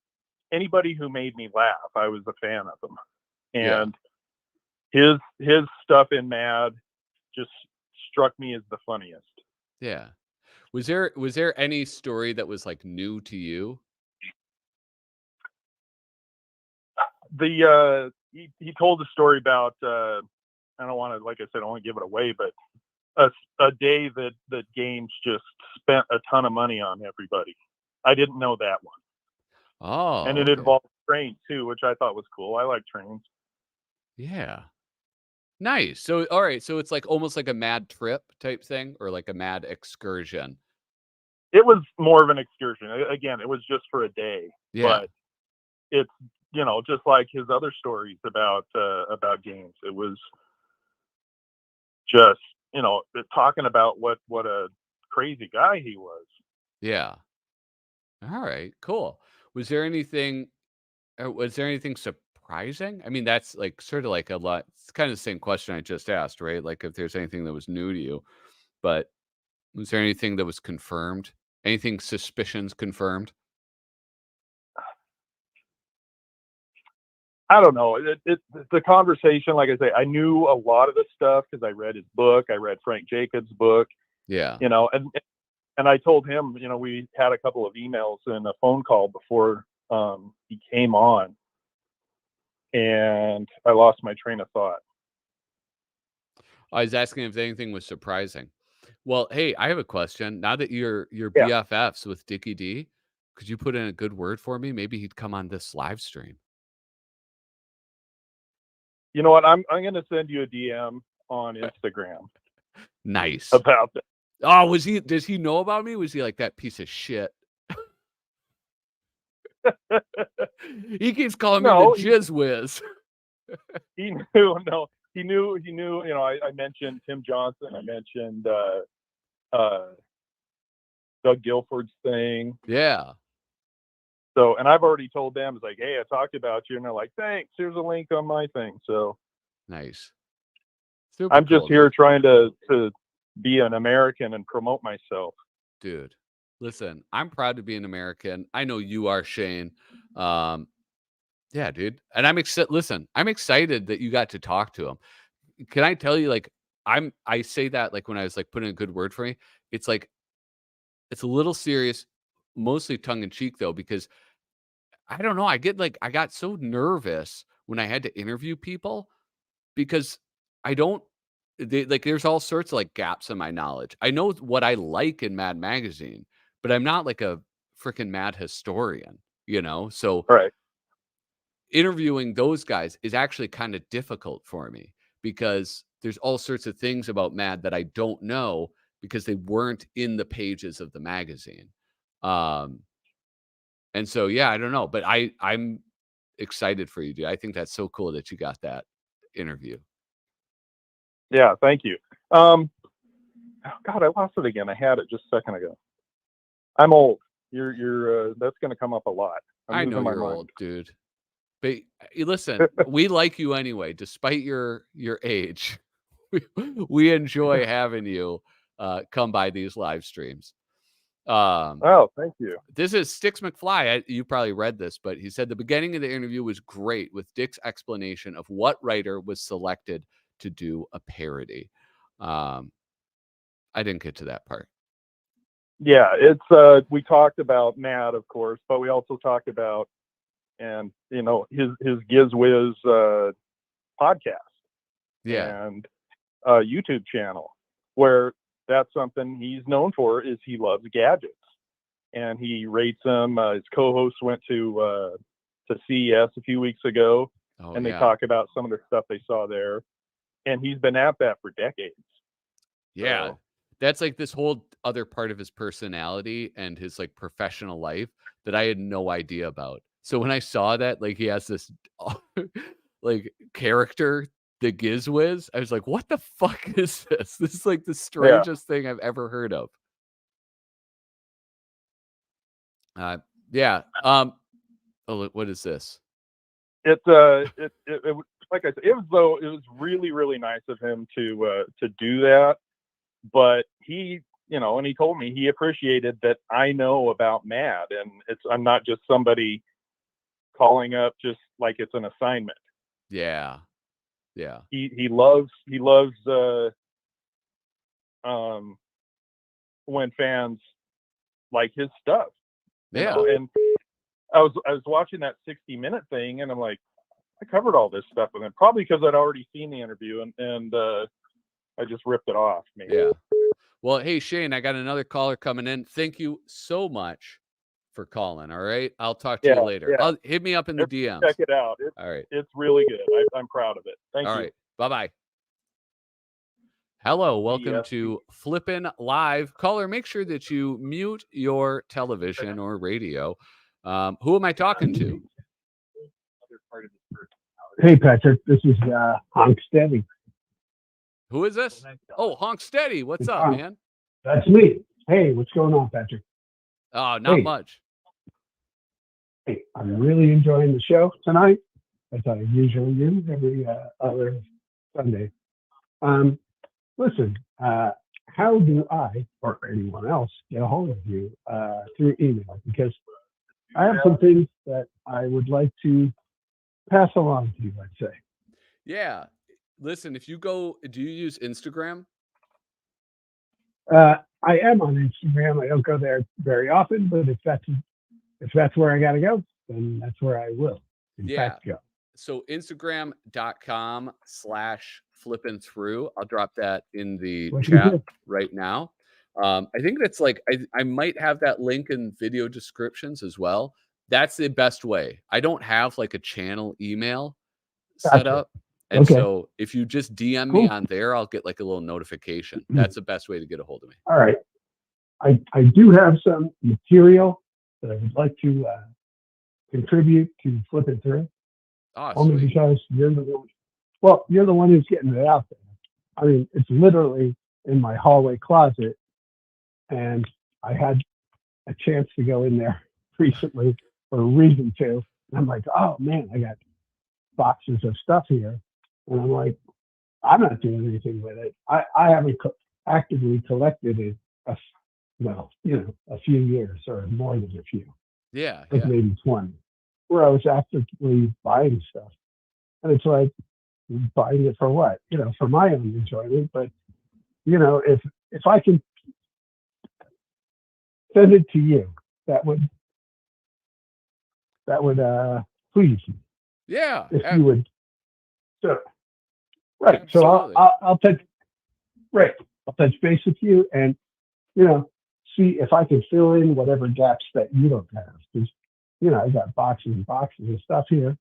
anybody who made me laugh, I was a fan of them. And his stuff in Mad just struck me as the funniest. Yeah. Was there any story that was like new to you? He told a story about I don't want to, like I said, I don't want to give it away, but a day that Gaines just spent a ton of money on everybody. I didn't know that one. Oh. And it involved trains too, which I thought was cool. I like trains. Yeah. Nice. So, all right. So it's like almost like a mad trip type thing or like a mad excursion. It was more of an excursion. Again, it was just for a day. Yeah. But it's, just like his other stories about Gaines. It was just, talking about what a crazy guy he was. Yeah. All right. Cool. Was there anything surprising? I mean, that's like sort of like a lot. It's kind of the same question I just asked, right? Like if there's anything that was new to you, but was there anything that was confirmed? Anything suspicions confirmed? I don't know. The conversation, like I say, I knew a lot of the stuff because I read his book. I read Frank Jacobs' book. Yeah. You know, and I told him, you know, we had a couple of emails and a phone call before he came on, and I lost my train of thought. I was asking if anything was surprising. Well, hey, I have a question. Now that you're Yeah. BFFs with Dickie D, could you put in a good word for me? Maybe he'd come on this live stream. You know what? I'm going to send you a DM on Instagram. Nice. About that. Oh, does he know about me? Was he like that piece of shit? He keeps calling me the jizz whiz. He knew. No, he knew. You know, I mentioned Tim Johnson. I mentioned Doug Guilford's thing. Yeah. So, and I've already told them, it's like, hey, I talked about you, and they're like, thanks. Here's a link on my thing. So nice. Super I'm just cool, here dude. trying to be an American and promote myself. Dude, listen, I'm proud to be an American. I know you are, Shane. Yeah, dude. And I'm excited. Listen, I'm excited that you got to talk to him. Can I tell you, like, I say that like when I was like putting a good word for me, it's like, it's a little serious, mostly tongue in cheek though, because I don't know. I got so nervous when I had to interview people because there's all sorts of like gaps in my knowledge. I know what I like in Mad Magazine, but I'm not like a freaking mad historian, you know? So right. Interviewing those guys is actually kind of difficult for me because there's all sorts of things about Mad that I don't know because they weren't in the pages of the magazine. And so, yeah, I don't know, but I'm excited for you, dude. I think that's so cool that you got that interview. Yeah, thank you. Oh, God, I lost it again. I had it just a second ago. I'm old. You're that's going to come up a lot. I know you're old, dude. But listen, we like you anyway, despite your age. We enjoy having you come by these live streams. Oh, thank you. This is Stix McFly. You probably read this, but he said the beginning of the interview was great with Dick's explanation of what writer was selected to do a parody. I didn't get to that part. Yeah, it's we talked about Mad, of course, but we also talked about, and you know, his Gizwiz podcast, and YouTube channel, where that's something he's known for is he loves gadgets, and he rates them. His co-host went to CES a few weeks ago, and they talk about some of the stuff they saw there, and he's been at that for decades. Yeah. So, that's like this whole other part of his personality and his like professional life that I had no idea about. So when I saw that, like he has this like character, the Gizwiz, I was like, what the fuck is this? This is like the strangest thing I've ever heard of. Yeah. Oh, what is this? It like I said, it was really, really nice of him to do that. But he, you know, and he told me he appreciated that I know about Mad, and I'm not just somebody calling up just like it's an assignment. Yeah. Yeah. He loves when fans like his stuff. You know? And I was watching that 60-minute thing, and I'm like, I covered all this stuff with him, probably because I'd already seen the interview, and I just ripped it off. Maybe. Yeah. Well, hey, Shane, I got another caller coming in. Thank you so much for calling. All right. I'll talk to you later. Yeah. Hit me up in the DMs. Check it out. All right. It's really good. I'm proud of it. Thank you. All right. Bye-bye. Hello. Welcome to Flippin Live. Caller, make sure that you mute your television or radio. Who am I talking to? Hey, Patrick. This is Honk Steady. Who is this? Oh, Honk Steady. What's up, man? That's me. Hey, what's going on, Patrick? Oh, not much. Hey, I'm really enjoying the show tonight, as I usually do every other Sunday. Listen, how do I or anyone else get a hold of you through email? Because I have some things that I would like to pass along to you, let's say. Yeah. Listen, if you go, do you use Instagram? I am on Instagram. I don't go there very often, but if that's where I got to go, then that's where I will, in fact, go. So Instagram.com/flippinthrough. I'll drop that in the chat right now. I think that's like, I might have that link in video descriptions as well. That's the best way. I don't have like a channel email set up. And so if you just DM me on there, I'll get like a little notification. That's the best way to get a hold of me. All right. I do have some material that I would like to contribute to Flippin' Through. Only because you're the one. Well, you're the one who's getting it out there. I mean, it's literally in my hallway closet, and I had a chance to go in there recently for a reason to. And I'm like, oh man, I got boxes of stuff here, and I'm like, I'm not doing anything with it. I haven't actively collected it a few years or more than a few. Yeah. Like maybe 20, where I was actively buying stuff. And it's like, buying it for what? For my own enjoyment. But, if I can send it to you, that would please me. Yeah. If you would. So, right. Absolutely. So I'll touch base with you and, see if I can fill in whatever gaps that you don't have. Because, I got boxes and boxes of stuff here.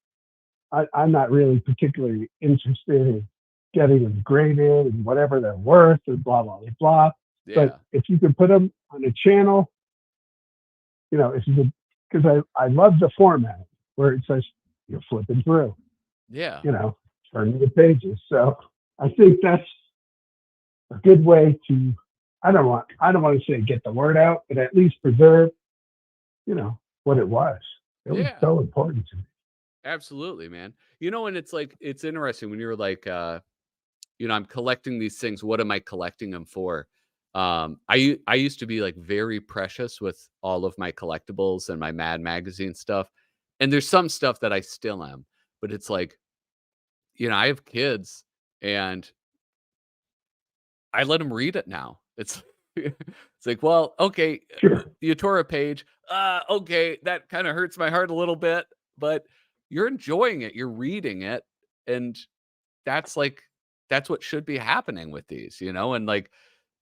I'm not really particularly interested in getting them graded and whatever they're worth and blah, blah, blah, blah. Yeah. But if you could put them on a channel, if you could, because I love the format where it says you're flipping through. Yeah. Turning the pages. So I think that's a good way to, I don't want to say get the word out, but at least preserve, what it was. It was so important to me. Absolutely, man. And it's like, it's interesting when you're like, I'm collecting these things. What am I collecting them for? I used to be like very precious with all of my collectibles and my Mad Magazine stuff. And there's some stuff that I still am, but it's like, I have kids and I let them read it now. It's like, well, okay, you tore a page. Okay, that kind of hurts my heart a little bit, but you're enjoying it. You're reading it. And that's what should be happening with these, and like,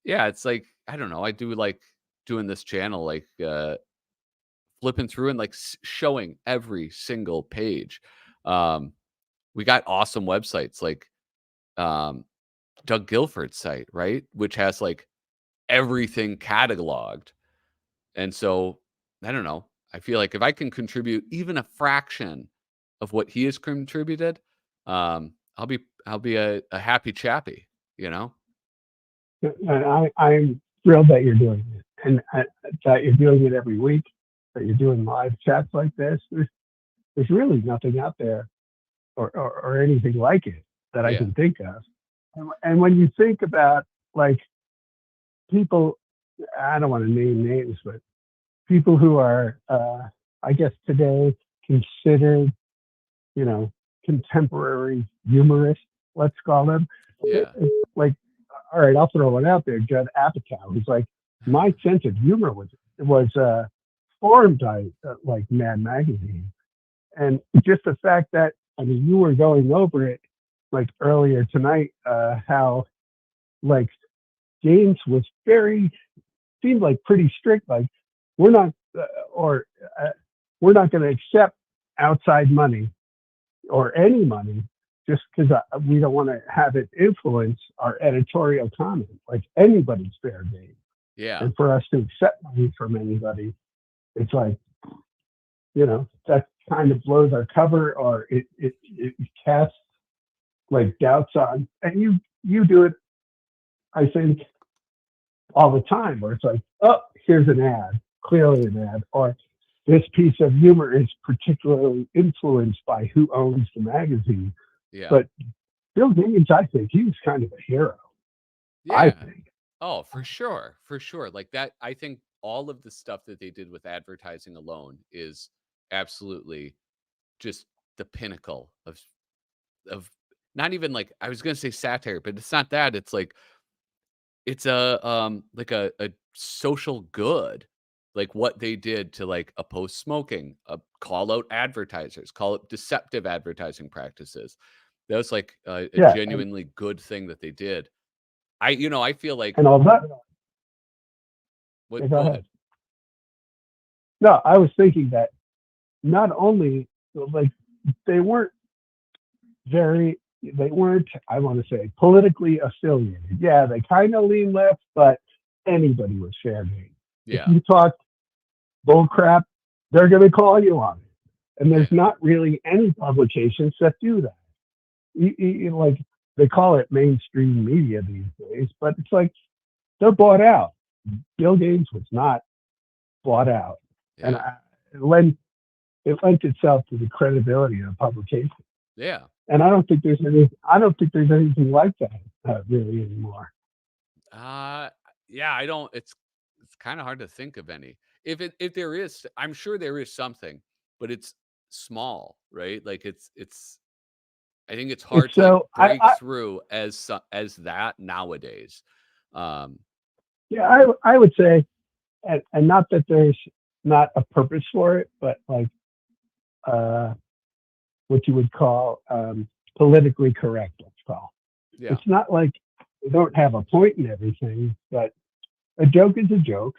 it's like, I don't know. I do like doing this channel, like, flipping through and like showing every single page. We got awesome websites like, Doug Guilford's site, right? Which has like everything cataloged. And so I don't know. I feel like if I can contribute even a fraction of what he has contributed, I'll be a happy chappy, And I'm thrilled that you're doing it, and that you're doing it every week, that you're doing live chats like this. There's really nothing out there or anything like it that I can think of. And when you think about like people, I don't want to name names, but people who are, I guess today considered, contemporary humorists, let's call them. Yeah. Like, all right, I'll throw one out there. Judd Apatow, who's like, my sense of humor was formed by like Mad Magazine, and just the fact that you were going over it like earlier tonight, how like James was seemed like pretty strict. Like we're not going to accept outside money or any money just because we don't want to have it influence our editorial comment. Like anybody's fair game. Yeah. And for us to accept money from anybody, it's like, that kind of blows our cover, or it casts like doubts on. And you do it, I think, all the time, where it's like, oh, here's an ad, clearly an ad, or this piece of humor is particularly influenced by who owns the magazine. Yeah. But Bill Gaines, I think he was kind of a hero. I Yeah. think. Oh, for sure. For sure. Like that, I think all of the stuff that they did with advertising alone is absolutely just the pinnacle of not even like I was gonna say satire, but it's not that. It's like it's a social good, like what they did to like oppose smoking, call out advertisers, call it deceptive advertising practices. That was like a Yeah, genuinely good thing that they did. I feel like and all that. what, Yeah, go ahead. No, I was thinking that not only like they weren't I want to say politically affiliated. Yeah, they kind of lean left, but anybody was fair game. Yeah. If you talk bull crap, they're going to call you on it. And there's not really any publications that do that. Like they call it mainstream media these days, but it's like they're bought out. Bill Gaines was not bought out, and it lent itself to the credibility of the publication. Yeah. And I don't think there's anything like that really anymore. Yeah, I don't. It's kind of hard to think of any. If there is, I'm sure there is something, but it's small, right? Like it's. I think it's hard to like break through as that nowadays. Yeah, I would say, and not that there's not a purpose for it, but like what you would call politically correct, let's call. Yeah. It's not like they don't have a point in everything, but a joke is a joke.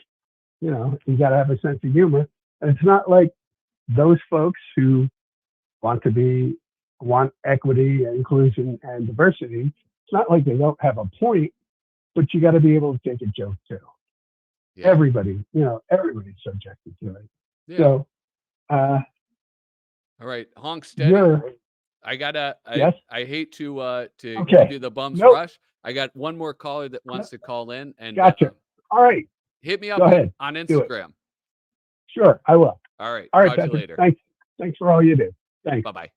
You know, you got to have a sense of humor. And it's not like those folks who want equity, inclusion, and diversity. It's not like they don't have a point, but you got to be able to take a joke too. Yeah. Everybody's subjected to it. Yeah. So, all right, honk steady. Yes? I hate to okay. give you the bum's rush. I got one more caller that wants to call in, and gotcha. All right, hit me up on Instagram. Sure, I will. All right, talk Patrick, to you later. Thanks for all you do. Thanks. Bye.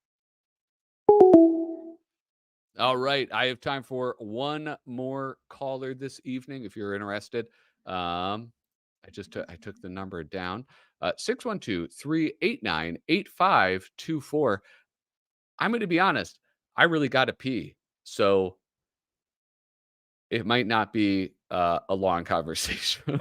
All right, I have time for one more caller this evening. If you're interested, I took the number down. 612-389-8524. I'm going to be honest. I really got to pee, so it might not be a long conversation.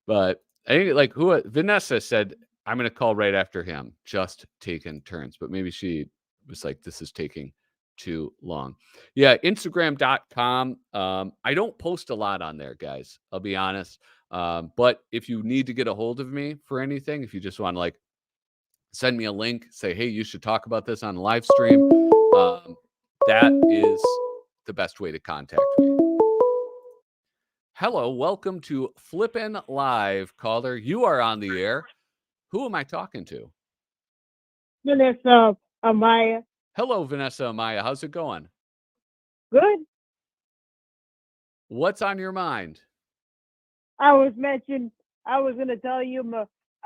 But I think like Vanessa said, I'm going to call right after him, just taking turns. But maybe she was like, this is taking too long. Yeah, Instagram.com. I don't post a lot on there, guys. I'll be honest. But if you need to get a hold of me for anything, if you just want to like send me a link, say, hey, you should talk about this on a live stream. That is the best way to contact me. Hello, welcome to Flippin Live, caller. You are on the air. Who am I talking to? Vanessa Amaya. Hello, Vanessa Amaya. How's it going? Good. What's on your mind? I was going to tell you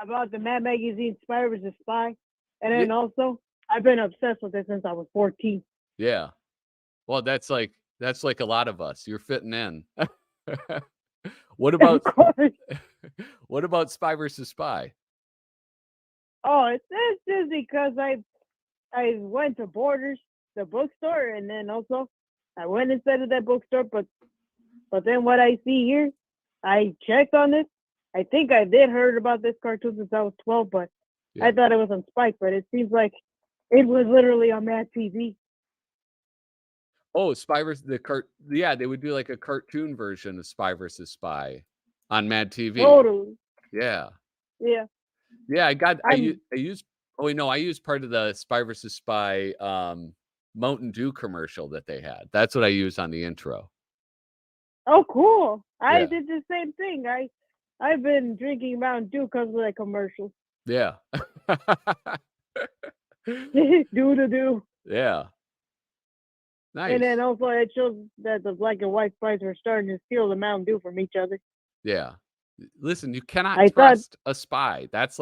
about the Mad Magazine Spy vs. Spy. And then also, I've been obsessed with it since I was 14. Yeah. Well, that's like a lot of us. You're fitting in. What about Spy vs. Spy? Oh, it's just because I went to Borders, the bookstore, and then also I went inside of that bookstore, but then what I see here, I checked on it. I think I did heard about this cartoon since I was 12, but I thought it was on Spike, but it seems like it was literally on Mad TV. Oh, Spy vs. they would do like a cartoon version of Spy vs. Spy on Mad TV. Totally. Yeah. Yeah. Yeah, I used part of the Spy vs. Spy Mountain Dew commercial that they had. That's what I used on the intro. Oh, cool. I did the same thing. I've been drinking Mountain Dew because of that commercial. Yeah. Do. Yeah. Nice. And then also it shows that the black and white spies were starting to steal the Mountain Dew from each other. Yeah. Listen, you cannot I thought- trust a spy. That's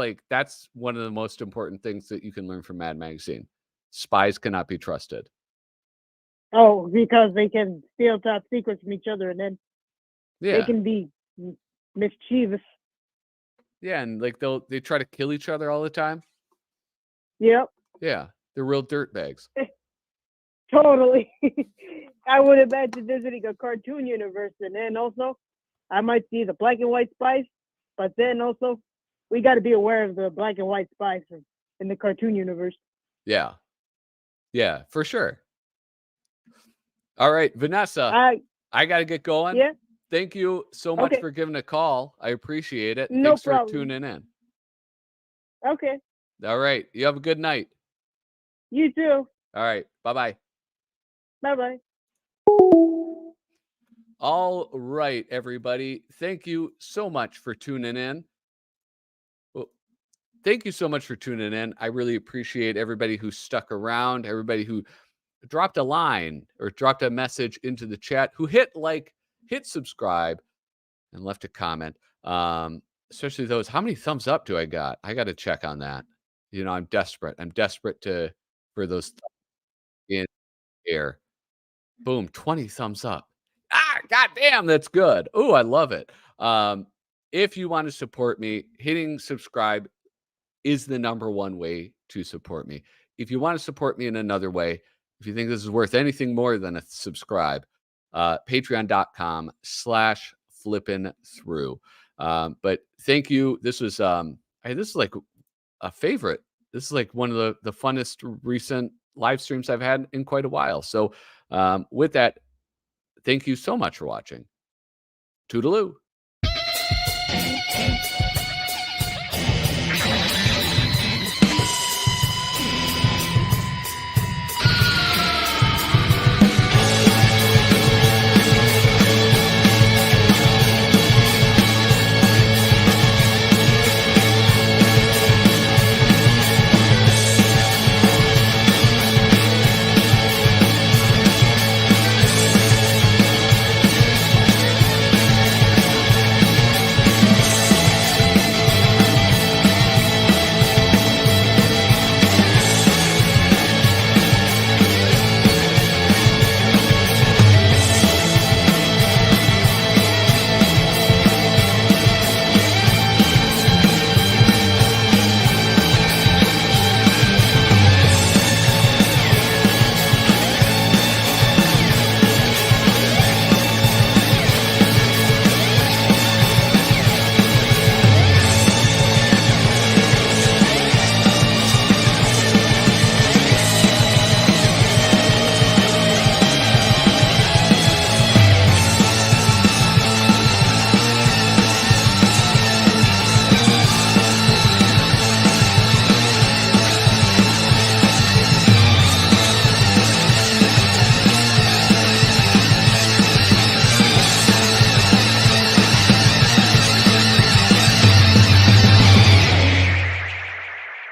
one of the most important things that you can learn from Mad Magazine. Spies cannot be trusted. Oh, because they can steal top secrets from each other, and then Yeah. they can be mischievous. Yeah, and like they try to kill each other all the time. Yep, Yeah, they're real dirtbags. totally. I would imagine visiting a cartoon universe, and then also I might see the black and white spies, but then also we got to be aware of the black and white spies in the cartoon universe. Yeah. Yeah, for sure. All right, Vanessa, I got to get going. Yeah. Thank you so much Okay. for giving a call. I appreciate it. No Thanks problem. for tuning in. Okay, All right, you have a good night. you too. All right, bye-bye. Bye-bye. All right, everybody. Thank you so much for tuning in. Well, thank you so much for tuning in. I really appreciate everybody who stuck around, everybody who dropped a line or dropped a message into the chat, who hit subscribe, and left a comment. Especially those. How many thumbs up do I got? I got to check on that. I'm desperate. I'm desperate for those in air. Boom, 20 thumbs up. God damn, that's good. Oh, I love it. If you want to support me, hitting subscribe is the number one way to support me. If you want to support me in another way, if you think this is worth anything more than a subscribe, patreon.com/flippinthrough. But thank you. This was this is like a favorite. This is like one of the funnest recent live streams I've had in quite a while. So with that, thank you so much for watching. Toodaloo.